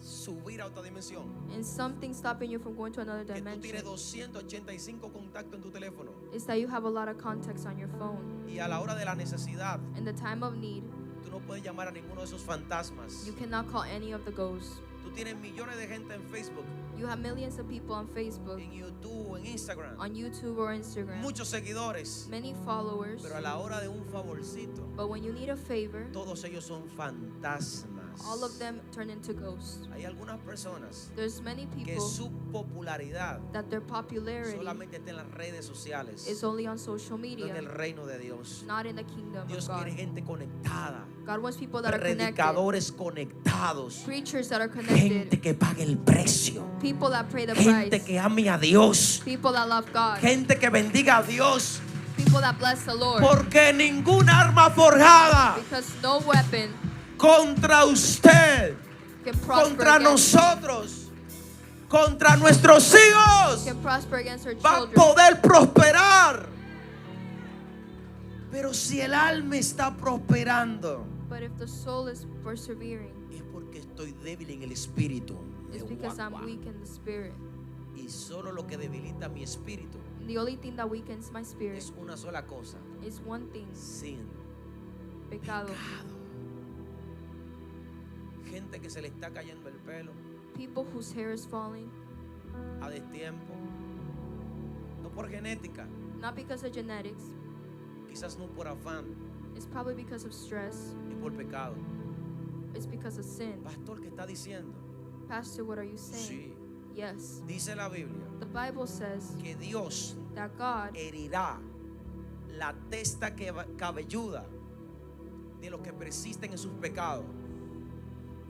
subir a otra dimensión? And something stopping you from going to another Que tú tienes dimension 285 contactos en tu teléfono is that you have a lot of contacts on your phone. y a la hora de la necesidad In the time of need, tú no puedes llamar a ninguno de esos fantasmas. you cannot call any of the ghosts. Tú tienes millones de gente en Facebook, You have millions of people on Facebook, en YouTube, en Instagram, on YouTube or Instagram, muchos seguidores, many followers, pero a la hora de un favorcito, but when you need a favor, todos ellos son fantasmas. all of them turn into ghosts. Hay algunas personas There's many que people su popularidad that their popularity solamente está en las redes sociales, is only on social no en media, el reino de Dios. not in the kingdom Dios of God. quiere gente conectada, God wants people that are connected, predicadores conectados, preachers that are gente connected, que pague el precio, people that pay the gente price, que ame a Dios, people that love God, gente que bendiga a Dios, people that bless the Lord. porque ninguna arma forjada Because no weapon contra usted, can prosper contra against, nosotros, contra nuestros hijos can prosper against our va a children. poder prosperar. Pero si el alma está prosperando, But if the soul is persevering, es porque estoy débil en el espíritu. it's because I'm weak in the spirit. Y solo lo que debilita mi espíritu The only thing that weakens my spirit es una sola cosa: is one thing: sin pecado. pecado. Gente que se le está cayendo el pelo People whose hair is falling, a destiempo, no por genética, not because of genetics, quizás no por afán, it's probably because of stress, y por pecado. it's because of sin. Pastor, ¿qué está diciendo? Pastor, what are you saying? Sí, Yes. dice la Biblia The Bible says que Dios that God herirá la testa cabelluda de los que persisten en sus pecados.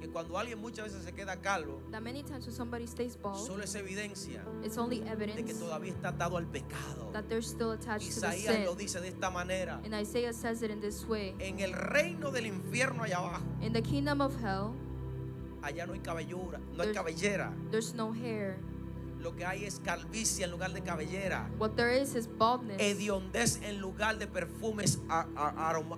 Que cuando alguien muchas veces se queda calvo, that many times when somebody stays bald, solo es evidencia it's only de que evidence todavía está atado al pecado. that they're still attached to the Isaías sin. lo dice de esta manera: And Isaiah says it in this way: en el reino del infierno allá abajo, in the kingdom of hell, allá no hay cabellura, no hay There's- cabellera. there's no hair. Lo que hay es calvicie en lugar de cabellera, What there is baldness, hediondez en lugar de perfumes,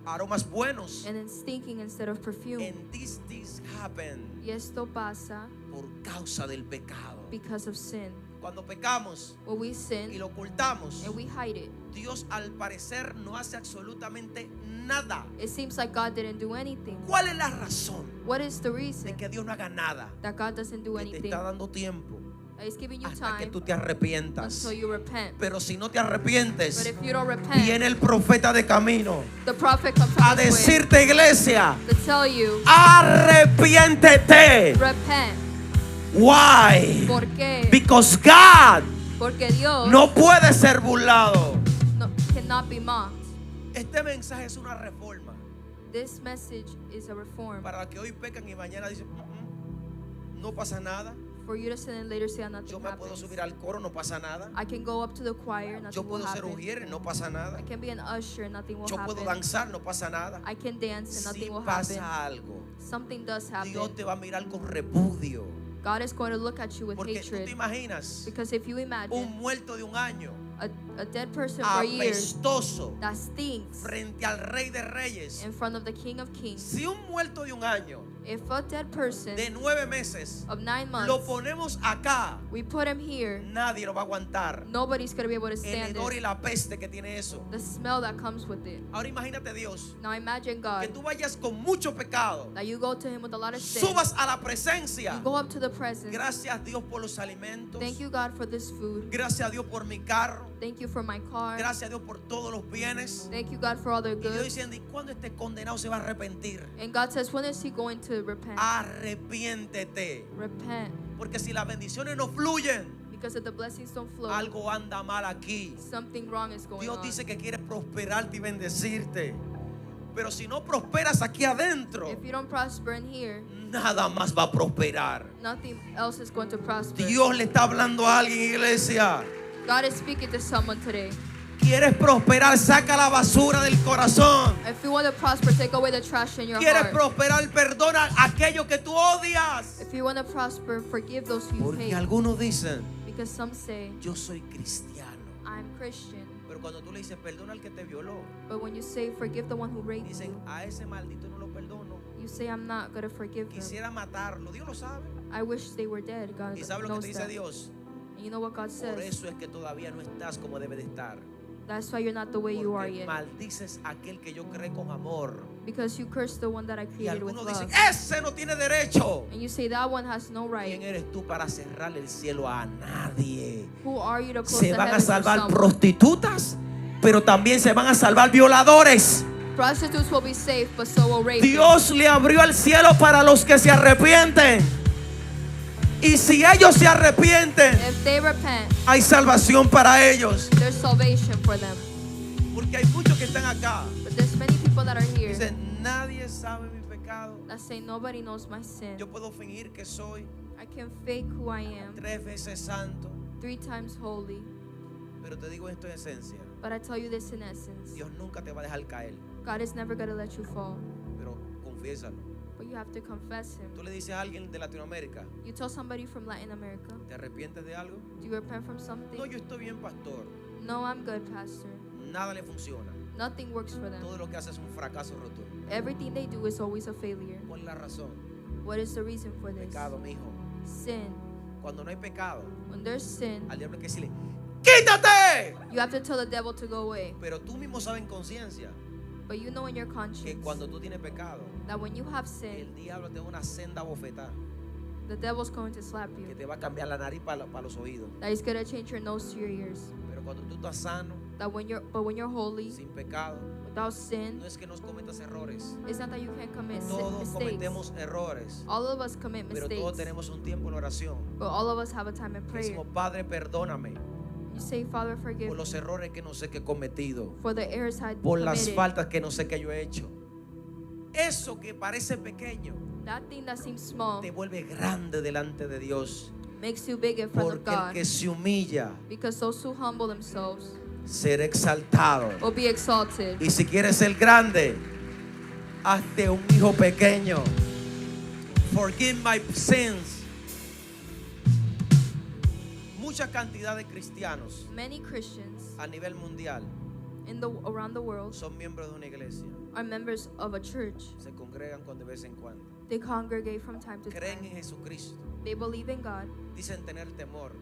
aromas buenos. and then stinking instead of perfume. And these things happen Y esto pasa por causa del pecado. because of sin. Cuando pecamos When we y sin lo ocultamos, and we hide it, Dios al parecer no hace absolutamente nada. it seems like God didn't do anything. ¿Cuál es la razón What is the de reason que Dios no haga nada? that God doesn't do Que te anything? está dando tiempo He's giving you hasta que time tú te arrepientas. until you repent. Pero si no te But arrepientes, if you don't repent, viene el profeta de camino the prophet comes a on his way decirte, iglesia, to tell you, arrepiéntete. repent. Why? ¿Por qué? Because God Porque Dios no puede ser burlado. cannot be mocked. Este mensaje es una reforma This message is a reform para que hoy pecan y mañana dicen, no pasa nada. for you to sin and later say Yo nothing me puedo happens. subir al coro, no pasa nada. I can go up to the choir, nothing Yo will puedo ser happen. ujier, no pasa nada. I can be an usher, nothing will Yo puedo happen. danzar, no pasa nada. I can dance and Si nothing will pasa happen. algo, Something does happen. Dios te va a mirar con repudio. God is going to look at you with Porque tú hatred. te imaginas Because if you imagine un muerto de un año a A dead person for years apestoso, that stinks frente al Rey de Reyes. in front of the King of Kings. Si un muerto de un año, If a dead person de 9 meses, of 9 lo months, ponemos acá, we put him here, nadie lo va a aguantar. nobody's going to be able to El stand hedor it. y la peste que tiene eso. The smell that comes with it. Ahora imagínate Dios, Now imagine que God, tú vayas con mucho pecado, that you go to him with a lot of sin. subas a la presencia. You go up to the presence. Gracias Dios por los alimentos. Thank you, God, for this food. Gracias a Dios por mi carro. Thank you for my car. Gracias a Dios por todos los bienes. Thank you, God, for all the Y Dios goods. diciendo, ¿y cuándo este condenado se va a arrepentir? And God says, when is he going to repent? Arrepiéntete. Repent. Porque si las bendiciones no fluyen, Because if the blessings don't flow, algo anda mal aquí. something wrong is going Dios on. dice que quiere prosperarte y bendecirte. Pero si no prosperas aquí adentro, If you don't prosper in here, nada más va a prosperar. nothing else is going to prosper. Dios le está hablando a alguien, iglesia. God is speaking to someone today. ¿Quieres prosperar? Saca la basura del corazón. If you want to prosper, take away the trash in your ¿Quieres heart. prosperar? Perdona a aquello que tú odias. If you want to prosper, forgive those who you Porque hate. algunos dicen, Because some say, yo soy cristiano. I'm Christian. Pero cuando tú le dices, perdona al que te violó, But when you say, forgive the one who raped dicen, you, a ese maldito no lo perdono. you say, I'm not going to forgive them. Quisiera matarlo. Dios lo sabe. I wish they were dead. God ¿Y sabe lo que knows te dice that. Dios? And you know what God Por says? eso es que todavía no estás como debe de estar. That's why you're not the way you are Porque yet. maldices a aquel que yo creé con amor. Because you curse the one that I Y created with algunos love. dicen, ese no tiene derecho. And you say that one has no ¿Quién right. eres tú para cerrarle el cielo a nadie? Who are you to close Se the van a heavens to salvar someone? prostitutas, pero también se van a salvar violadores. Prostitutes will be safe, but so will rape. Dios le abrió el cielo para los que se arrepienten. Y si ellos se arrepienten, If they repent, hay salvación para ellos. there's salvation for them. Porque hay muchos que están acá. But there's many people that are here Dicen, nadie sabe mi pecado. that say nobody knows my sin. Yo puedo fingir que soy I can fake who I am, 3 veces santo. 3 times holy. Pero te digo esto en esencia. But I tell you this in essence, Dios nunca te va a dejar caer. God is never going to let you fall. Pero confiésalo. But you have to confess Him. Tú le dices a alguien de Latinoamérica, You tell somebody from Latin America, ¿te arrepientes de algo? do you repent from No, something? yo estoy bien, pastor. No, I'm good, Pastor. Nada le funciona. Nothing works for them. Todo lo que hace es un fracaso rotundo. Everything they do is always a failure. ¿Cuál es la razón? What is the reason for this? Pecado, mijo. Sin. Cuando no hay pecado, When there's sin, al diablo hay que decirle, ¡quítate! you have to tell the devil to go away. Pero tú mismo sabes en conciencia But you know in your que conscience cuando tú tienes pecado, that when you have el sin, diablo te da una senda bofetada the devil's going to slap que you. te va a cambiar la nariz para los oídos. That he's going to change your nose to your ears. Pero cuando tú estás sano, But when you're holy, sin pecado, without sin, no es que nos cometas errores. it's not that you can't commit Todos mistakes. cometemos errores, All of us commit pero todos mistakes. tenemos un tiempo en oración. But all of us have a time in Que prayer. decimos, Padre, perdóname You say, Father, forgive por me los errores que no sé que he cometido, for the errors I por las committed. faltas que no sé que yo he hecho. Eso que parece pequeño That thing that seems small te vuelve grande delante de Dios. makes you big in front of Porque el God. que se humilla Because those who humble themselves será exaltado. will be exalted. Y si quieres ser grande, hazte un hijo pequeño. Forgive my sins. Mucha cantidad de cristianos Many Christians a nivel mundial around the world son miembros de una iglesia. are members of a church. Se congregan con de vez en cuando. They congregate from time to Creen en time. Jesucristo. They believe in God. Dicen tener temor,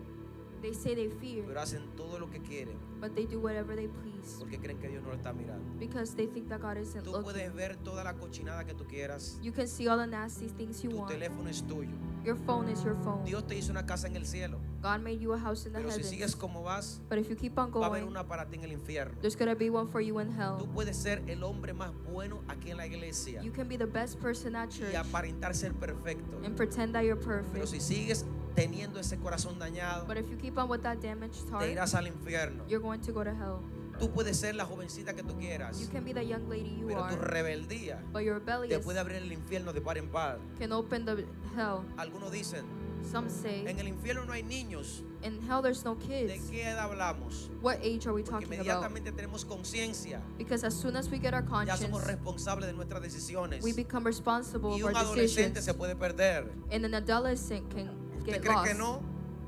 They say they fear, pero hacen todo lo que quieren but they do whatever they please porque creen que Dios no lo está mirando. because they think that God isn't Tú looking. puedes ver toda la cochinada que tú quieras. You can see all the nasty things you Tu want. teléfono es tuyo. Your phone is your phone. Dios te hizo una casa en el cielo. God made you a house in the Pero si heavens. sigues como vas, But if you keep on va a haber going, una para ti en el infierno. there's going to be one for you in Tú hell. puedes ser el hombre más bueno aquí en la iglesia You can be the best person at church y aparentar ser perfecto. and pretend that you're Pero perfect. si sigues teniendo ese corazón dañado, But if you keep on with that damaged te heart, irás al infierno. you're going to go to hell. Tú puedes ser la jovencita que tú quieras, You can be the young lady you pero tu are, rebeldía but your te rebellious puede abrir el infierno de par en par. can open the hell. Algunos dicen, Some say, en el infierno no hay niños. in hell there's no ¿De kids. qué edad hablamos? What age are we Porque talking about? inmediatamente tenemos conciencia. Because as soon as we get our Ya somos conscience, responsables de nuestras decisiones. we become responsible Y of un our adolescente decisions. se puede perder. And an adolescent can ¿Usted get cree lost. que no?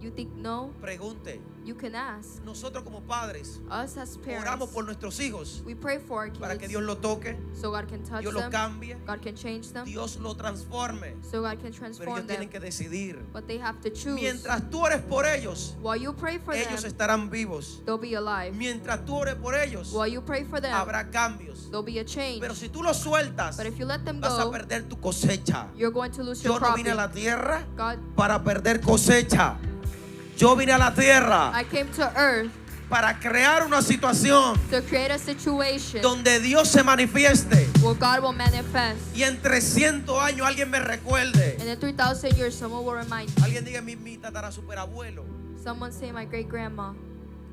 You think no? Pregunte. You can ask. Nosotros como padres Us as oramos parents, por nuestros hijos we pray for our para que kids Dios lo toque, so God can touch Dios lo them, cambie, God can change them, Dios lo transforme. so God can Pero transform ellos tienen them. que decidir. But they have to choose. Mientras tú ores por ellos, While you pray for ellos them, estarán vivos. they'll be alive. Mientras tú ores por ellos, While you pray for them, habrá cambios. there'll be a change. Pero si tú los sueltas, But if you let them vas a go, perder tu cosecha. you're going to lose Yo your no crop. vine a la tierra God, para perder cosecha. Yo vine a la tierra I came to earth para crear una situación to create a situation donde Dios se manifieste where God will manifest. y en 300 años alguien me recuerde. And in 3,000 years, someone will remind you. Alguien diga mi tatara superabuelo. Someone say my great grandma.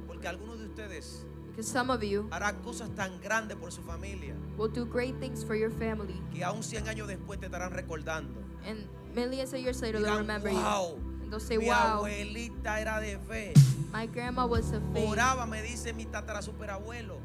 Porque algunos de ustedes Because some of you harán cosas tan grandes por su familia will do great things for your family. que aún 100 años después te estarán recordando. And millions of years later, they'll Dirán, remember you. wow, And they'll say, mi wow, abuelita era de fe. my grandma was a faith. Oraba, me dice mi tatara superabuelo.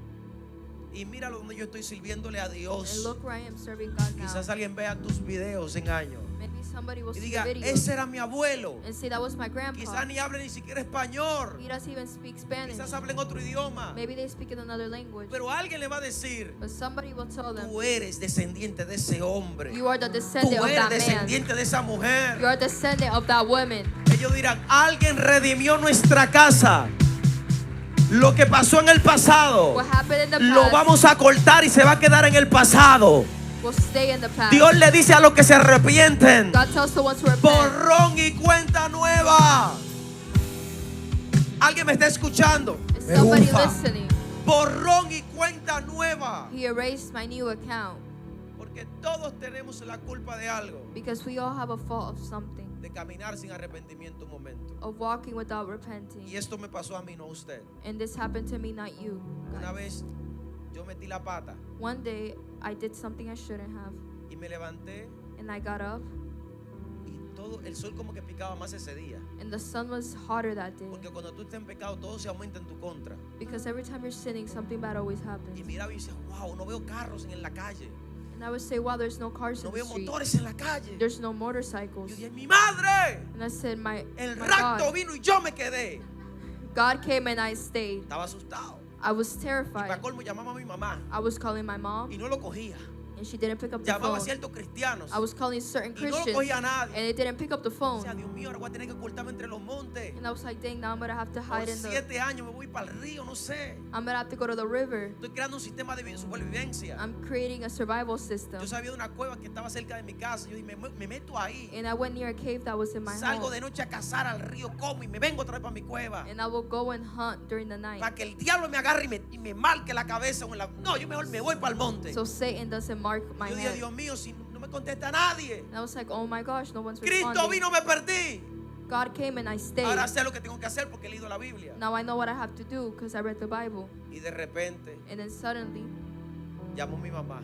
Y míralo donde yo estoy sirviéndole a And Dios. look where I am serving God now. Quizás alguien vea tus videos en años Maybe somebody will y see diga, the video ese era mi abuelo. and say that was my grandpa. Quizás ni hable ni siquiera español. He doesn't even speak Spanish. Quizás hable en otro idioma. Maybe they speak in another language. Pero alguien le va a decir, But somebody will tell them, tú eres descendiente de ese hombre. you are the Tú descendant of eres that man. descendiente de esa mujer. You are the descendant of that woman. Ellos dirán, alguien redimió nuestra casa. Lo que pasó en el pasado What happened in the lo past vamos a cortar y se va a quedar en el pasado. will stay in the past. Dios le dice a los que se arrepienten, God tells the ones who repent, borrón y cuenta nueva. ¿Alguien me está escuchando? is somebody Ufa. listening? Borrón y cuenta nueva. He erased my new account. Porque todos tenemos la culpa de algo. Because we all have a fault of something, De caminar sin arrepentimiento un momento. of walking without repenting. Y esto me pasó a mí, no a usted. And this happened to me, not you. Una guys. vez yo metí la pata One day, I did something I shouldn't have. y me levanté And I got up, y todo el sol como que picaba más ese día. and the sun was hotter that day. Porque cuando tú estás en pecado todo se aumenta en tu contra. Because every time you're sinning, something bad always happens. Y miraba y decía, wow, no veo carros en la calle. And I would say, wow, there's no cars No in the veo street. motores en la calle. There's no motorcycles. Yo dije, mi madre. And I said, my El my rapto God. vino y yo me quedé. God came and I stayed. Estaba asustado. I was Y terrified. para colmo llamaba a mi mamá I was calling my mom, y no lo cogía. and she didn't pick up the Llamaba a phone. ciertos cristianos I was calling certain y no lo Christians, cogía a nadie. and they didn't pick up the O phone. sea, Dios mío, ahora voy a tener que ocultarme entre los montes. And I was like, dang, now I'm gonna have to Por hide in the. 7 años me voy para el río, no sé. I'm gonna have to go to the river. Estoy creando un sistema de supervivencia. I'm creating a survival system. Yo sabía de una cueva que estaba cerca de mi casa. Yo dije, me meto ahí. And I went near a cave that was in my Salgo home. de noche a cazar al río, como y me vengo otra vez para mi cueva. And I will go and hunt during the night. Para que el diablo me agarre y me marque la cabeza. No, yo mejor me voy para el monte. So Satan doesn't mark my Yo dije, head. Dios mío, si no me contesta nadie. And I was like, oh my gosh, no one's Cristo responding. vino, me perdí. God came and I stayed. Ahora sé lo que tengo que hacer porque he leído la Biblia. Now I know what I have to do because I read the Bible. Y de repente And then suddenly, llamó mi mamá.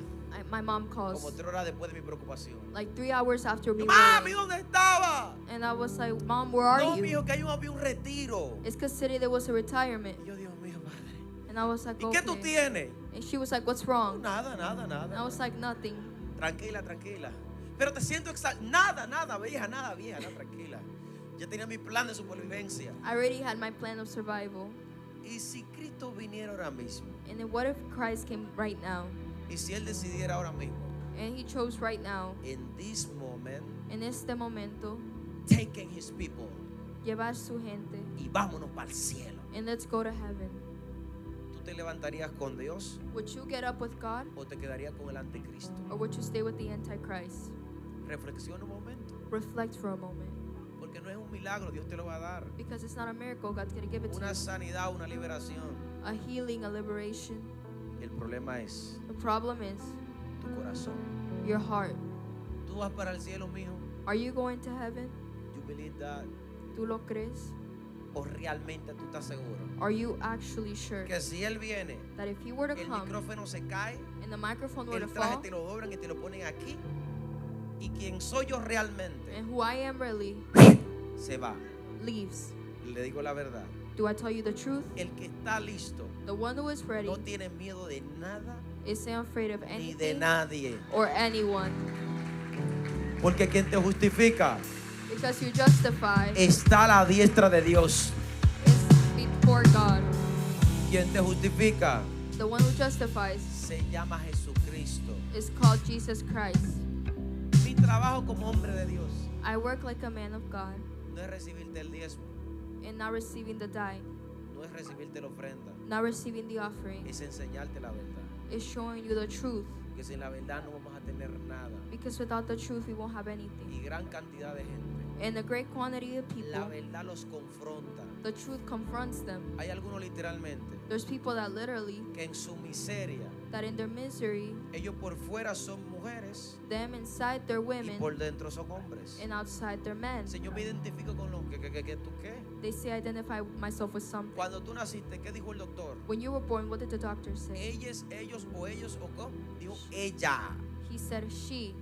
my mom Como calls. 3 horas después de mi preocupación. Like 3 hours after me Mami, waiting. ¿dónde estaba? And I was like, Mom, where are No, you? mijo, que había un retiro. It's because today there was a retirement. Y yo, Dios mío, padre. And I was like, ¿Y qué tú okay. tienes? And she was like, what's No, wrong? nada, nada, And I nada. was like, nothing. Tranquila, tranquila. Pero te siento nada, nada vieja, nada, tranquila. Ya tenía mi plan de supervivencia. I already had my plan of survival. Y si Cristo viniera ahora mismo, And then what if Christ came right now? y si Él decidiera ahora mismo, And he chose right now. in this moment, En este momento, taking His people, llevar su gente. y vámonos para el cielo. And let's go to heaven. ¿Tú te levantarías con Dios Would you get up with God? o te quedarías con el anticristo? Or would you stay with the Antichrist? Reflexiona un momento, Reflect for a moment. porque no es un milagro, Dios te lo va a dar. Because it's not a miracle, God's going to give it to Una you. sanidad, una liberación. A healing, a liberation. El problema es The problem is tu corazón. your heart. Tú vas para el cielo, mijo. Are you going to heaven? You believe that? ¿Tú lo crees? ¿O realmente tú estás seguro? Are you actually sure Que si Él viene, that if he were to el come micrófono se cae, and the microphone were to el traje fall, te lo doblan y te lo ponen aquí, y quien soy yo realmente and who I am really se va? leaves? Le digo la verdad. Do I tell you the truth? El que está listo The one who is ready no tiene miedo de nada isn't afraid of ni de anything nadie. or anyone. Porque quien te justifica Because you're justified está a la diestra de Dios. is before God. Quien te justifica The one who justifies se llama Jesucristo. is called Jesus Christ. Mi trabajo como hombre de Dios I work like a man of God no es recibirte el diezmo, and not receiving the tithe, no es recibirte la ofrenda, not receiving the offering. es enseñarte la verdad. It's showing you the truth. Que sin la verdad no vamos a tener nada. Because without the truth, we won't have anything. Y gran cantidad de gente, And a great quantity of la people, verdad los confronta. the truth confronts them. Hay algunos literalmente There's people that literally, que en su miseria, that in their misery, ellos por fuera son mujeres them inside they're y women por dentro son hombres. and outside they're men. Señor, me identifico con los que tú qué. They say identify myself with something. Cuando tú naciste, ¿qué dijo el doctor? When you were born, what did the doctor say? Ellos o ¿cómo? Dijo ella. He said she.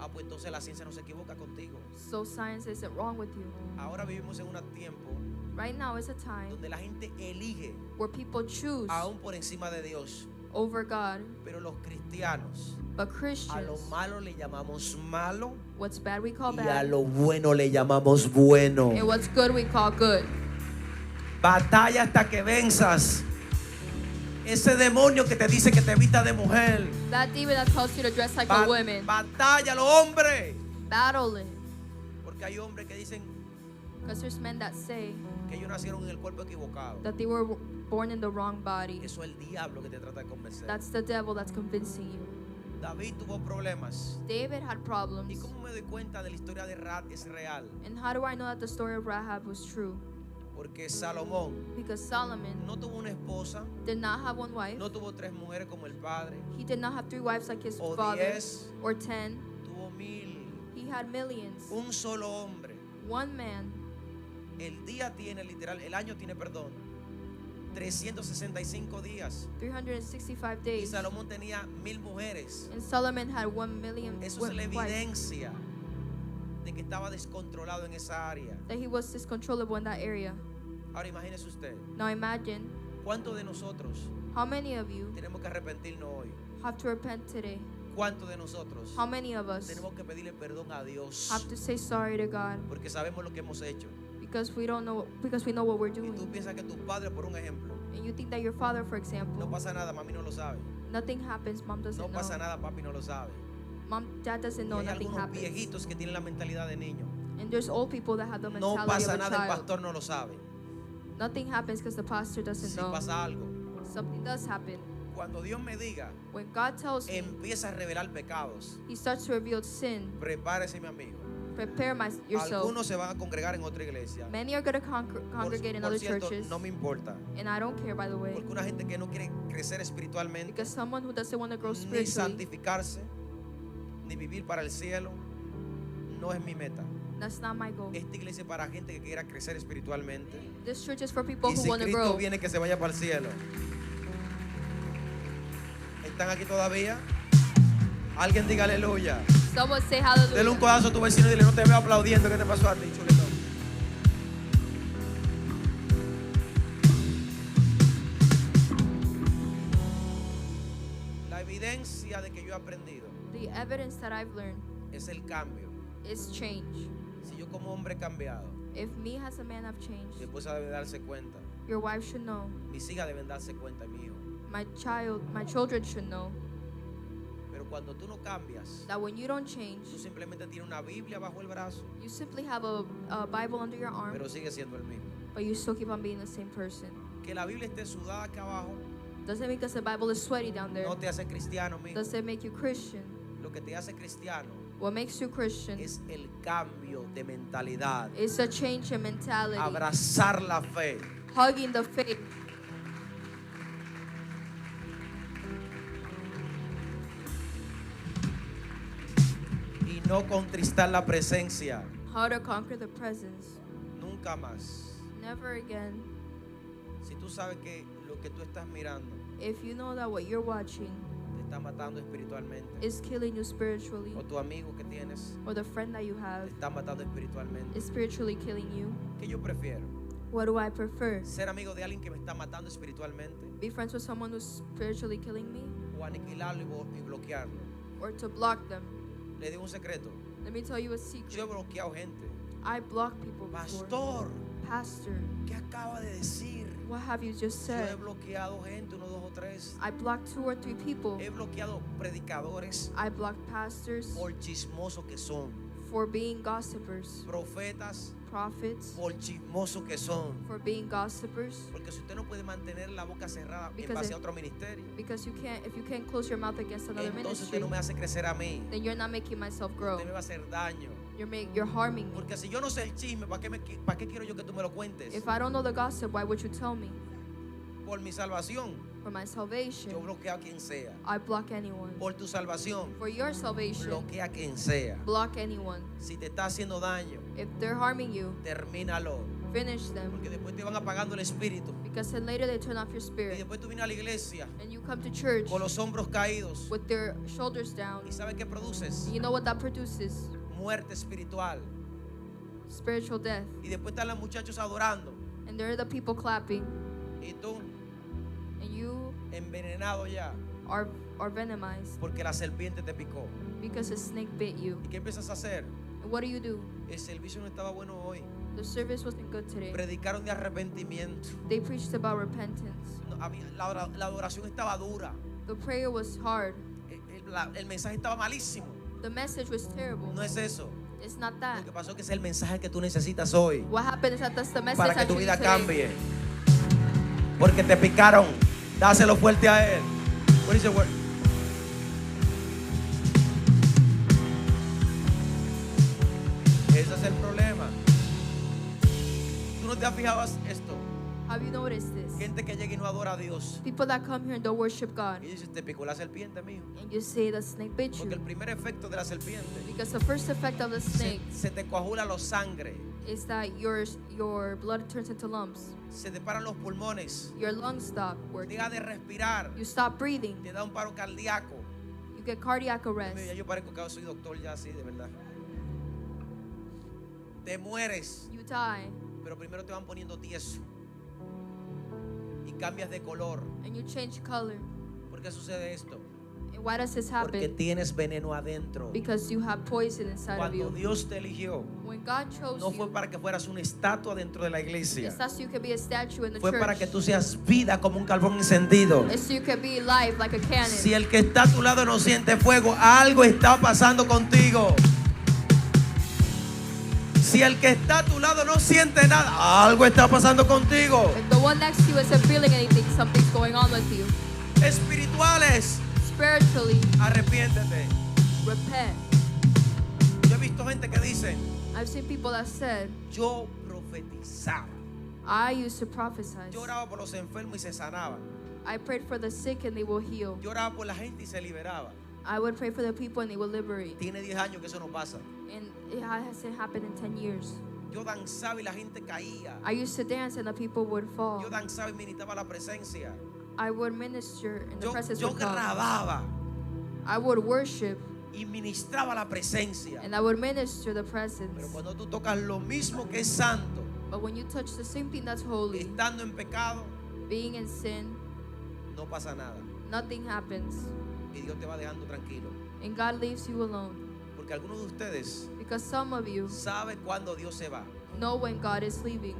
Ah, pues entonces la ciencia no se equivoca contigo. So science isn't wrong with you. Ahora vivimos en un tiempo Right now is a time donde la gente elige where people choose aún por encima de Dios. over God. Pero los cristianos, But a lo Christians, malo le llamamos malo what's bad we call y a bad, lo bueno le llamamos bueno. and what's good we call good. Batalla hasta que venzas. Ese demonio que te dice que te vista de mujer. That demon that tells you to dress like a woman, Batalla los hombres. battle it. Porque hay hombres que dicen Because there's men that say que ellos nacieron en el cuerpo equivocado. that they were born in the wrong body. Eso es el diablo que te trata de convencer. That's the devil that's convincing you. David tuvo problemas. David had ¿Y problems. cómo me doy cuenta de la historia de Rahab es real? And how do I know that the story of Rahab was true? Porque Salomón Because Solomon no tuvo una esposa, did not have one wife. no tuvo 3 mujeres como el padre, He did not have 3 wives like his o father 10, or 10. tuvo 1000. He had millions. Un solo hombre. One man. El día tiene literal, el año tiene, perdón, 365 días. 365 Y days. Salomón tenía 1000 mujeres. And Solomon had 1,000,000 Eso es la wives. evidencia de que estaba descontrolado en esa área. That he was discontrollable in that area. Ahora imagínese usted, Now imagine ¿cuántos de nosotros how many of you tenemos que arrepentirnos hoy? have to repent today. ¿Cuántos de nosotros How many of us tenemos que pedirle perdón a Dios? have to say sorry to God Porque sabemos lo que hemos hecho. because we know what we're Y tú doing. piensas que tus padres, por un ejemplo, And you think that your father, for no example, pasa nada, mami no lo sabe. nothing happens, mom No doesn't pasa know. nada, papi no lo sabe. Dad doesn't Y know, hay nothing algunos happens. viejitos que tienen la mentalidad de niño. And there's old people that have the No mentality pasa of a nada, el child. pastor no lo sabe. Nothing happens because the pastor doesn't Si know. pasa algo. Something does happen. Cuando Dios me diga, When God tells me, empieza a revelar pecados. He starts to reveal sin. Prepárese, mi amigo. Prepare yourself. Algunos se van a congregar en otra iglesia. Many are going to congregate in Por other cierto, churches. no me importa. And I don't care, by the way. Porque una gente que no quiere crecer espiritualmente, Because someone who doesn't want to grow ni spiritually, santificarse, ni vivir para el cielo, no es mi meta. that's not my goal. Esta iglesia es para gente que quiera crecer espiritualmente. This church is for people Y who si want to Cristo grow. viene, que se vaya para el cielo. ¿Están aquí todavía? Alguien diga aleluya. Someone say Dele un hallelujah. codazo a tu vecino y dile, no te veo aplaudiendo. ¿Qué te pasó a ti, chulito? La evidencia de que yo he aprendido The evidence that I've learned es el cambio. is change. Si yo como hombre he cambiado, If me as a man have changed, mi esposa debe darse cuenta. your wife should know. Mis hijas deben darse cuenta, mi hijo. My children should know Pero cuando tú no cambias, that when you don't change, tú simplemente tienes una Biblia bajo el brazo, you simply have a Bible under your arm, pero sigue siendo el mismo. but you still keep on being the same person. Que la Biblia esté sudada acá abajo Doesn't mean because the Bible is sweaty down there, no te hace cristiano, mijo. does it make you Christian? Lo que te hace cristiano What makes you Christian es el cambio de mentalidad. is a change in mentality, Abrazar la fe. hugging the faith, Y no contristar la presencia. how to conquer the presence. Nunca más. Never again. Si tú sabes que lo que tú estás mirando If you know that what you're watching te está matando espiritualmente, is killing you spiritually, o tu amigo que tienes or the friend that you have te está matando espiritualmente, is spiritually killing you, ¿qué yo prefiero? what do I prefer? ¿Ser amigo de alguien que me está matando espiritualmente Be friends with someone who's spiritually killing me, o aniquilarlo y bloquearlo? or to block them? Le digo un secreto. Let me tell you a Yo he secret. bloqueado gente I block people before. Pastor, Pastor, ¿qué acaba de decir? what have you just Yo he said? bloqueado gente, 1, 2 o 3. I blocked 2 or 3 people. He bloqueado predicadores I blocked pastors por chismosos que son, for being gossipers, profetas prophets por chismosos que son. for being gossipers. Porque si usted no puede mantener la boca cerrada en Because base if- a otro ministerio, Because if you can't close your mouth against another entonces ministry, usted no me hace crecer a mí. then you're not making myself grow. Usted me va a hacer daño. You're harming me. Porque si yo no sé el chisme, ¿para qué quiero yo que tú me lo cuentes? If I don't know the gossip, why would you tell me? Por mi salvación, For my yo salvation, bloqueo a quien sea. I block anyone. Por tu salvación, For your salvation, bloquea a quien sea. block anyone. Si te está haciendo daño, If they're harming you, termínalo. finish them. Porque después te van apagando el espíritu. Because then later they turn off your Y spirit. después tú vienes a la iglesia And you come to church con los hombros caídos. with their shoulders down. ¿Y sabes qué produces? And you know what that produces? Muerte espiritual. Spiritual death. Y después están los muchachos adorando. And there are the people clapping. Y tú And you envenenado ya. are venomized Porque la serpiente te picó. because a snake bit you. ¿Y qué empiezas a hacer? And what do? El servicio no estaba bueno hoy. The service wasn't good today. Predicaron de arrepentimiento. They preached about repentance. No, la adoración estaba dura. The prayer was hard. El mensaje estaba malísimo. The message was terrible. No es eso. It's not that. Lo que pasó es que es el mensaje que tú necesitas hoy. What happened is that's the message Para que that tu you need vida today. cambie. Porque te picaron. Dáselo fuerte a él. What is the word? Ese es el problema. ¿Tú no te has fijado esto? Have you noticed this? Gente que llega y no adora a Dios. People that come here and don't worship God. Y dice, te picó la serpiente, mijo. And you say the snake bit Porque el you. primer efecto de la serpiente Because the first effect of the snake se te coagula la sangre. is that your blood turns into lumps. Se te paran los pulmones. Your lungs stop working. Deja de respirar. You stop breathing. Te da un paro cardíaco. You get cardiac arrest. Mira, yo parezco que soy doctor ya así, de verdad. Te mueres. You die. Pero primero te van poniendo tieso. Y cambias de color. And you change color. ¿Por qué sucede esto? And why does this Porque happen? tienes veneno adentro. Because you have poison inside of Cuando you. Dios te eligió, When God chose no fue you, para que fueras una estatua dentro de la iglesia. it's not so you could be a statue in the Fue para church. que tú seas vida como un carbón encendido. It's so you could be live like a cannon. Si el que está a tu lado no siente fuego, algo está pasando contigo. Si el que está a tu lado no siente nada, algo está pasando contigo. If the one next to you isn't feeling anything, something's going on with you. Espirituales, Spiritually, arrepiéntete. repent. Yo he visto gente que dicen, I've seen people that said, yo profetizaba. I used to prophesy. Yo oraba por los enfermos y se sanaban. I prayed for the sick and they will heal. Yo oraba por la gente y se liberaba. I would pray for the people and they will liberate. Tiene 10 años que eso no pasa. And it hasn't happened in 10 years. Yo danzaba y la gente caía. I used to dance and the people would fall. Yo danzaba y ministraba la presencia. I would minister and the presence Yo would come. grababa I would worship y ministraba la presencia. and I would minister the Pero presence. cuando tú tocas lo mismo que es santo, But when you touch the same thing that's holy, estando en pecado, being in sin, no pasa nada. nothing happens. Y Dios te va dejando tranquilo. And God leaves you alone. Porque algunos de ustedes Because some of you saben cuando Dios se va. know when God is leaving,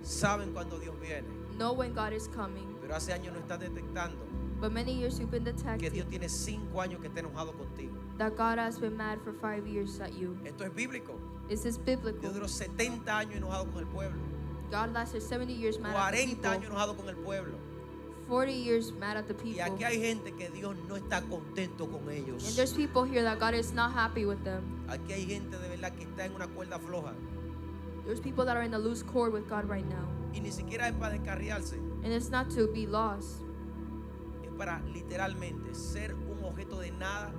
Saben cuando Dios viene. know when God is coming. Pero hace años no estás detectando But many years you've been que detecting Dios tiene 5 años que está enojado contigo. that God has been mad for 5 years at you. Esto es bíblico. Is this biblical? Dios duró 70 años enojado con el pueblo. God lasted 70 years mad at the 40 people, años enojado con el pueblo. 40 years mad at the Y people. aquí hay gente que Dios no está contento con And ellos. there's people here that God is not happy with them. Aquí hay gente de verdad que está en una cuerda floja. There's people that are in a loose cord with God right now. Y ni siquiera es para descarriarse. And it's not to be lost. Es para literalmente ser un objeto de nada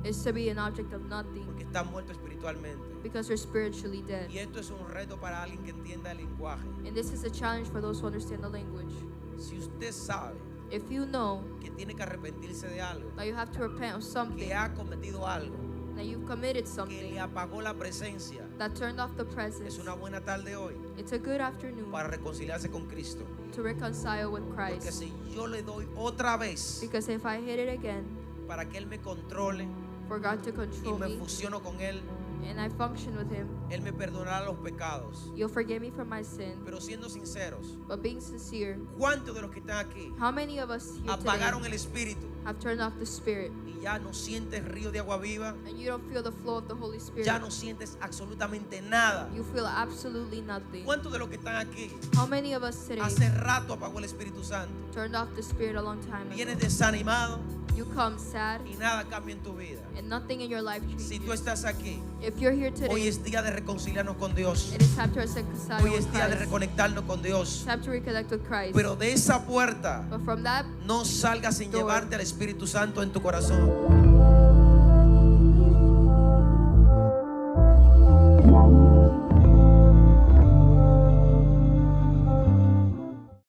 It's to be an object of nothing porque está muerto espiritualmente. because you're spiritually dead. Y esto es un reto para alguien que entienda el lenguaje. And this is a challenge for those who understand the language. Si usted sabe If you know que tiene que arrepentirse de algo, that you have to repent of something, que ha cometido algo, that you've committed que something le apagó la presencia, that turned off the presence, es una buena tarde hoy it's a good afternoon para reconciliarse con Cristo. to reconcile with Porque Christ. si yo le doy otra vez Because if I hit it again, para que Él me controle, for God to y control me me fusiono con Él, and I function with Him, Él me perdonará los pecados. you'll forgive me for my sin. Pero siendo sinceros, But being sincere, ¿cuántos de los que están aquí how many of us here apagaron today el espíritu have turned off the Spirit y ya no sientes río de agua viva? and you don't feel the flow of the Holy Spirit? Ya no sientes absolutamente nada. You feel absolutely nothing. ¿Cuántos de los que están aquí How many of us today hace rato apagó el Espíritu Santo? turned off the Spirit a long time Vienes ago? desanimado You come sad y nada cambia en tu vida. and nothing in your life Si tú changes. estás aquí, If you're here hoy today, es día de reconciliarnos con Dios. it is time to reconcile Hoy with es día de Christ. reconectarnos con Dios. It's time to reconnect with Christ. Pero de esa puerta But from that, no salgas sin Door. llevarte al Espíritu Santo en tu corazón.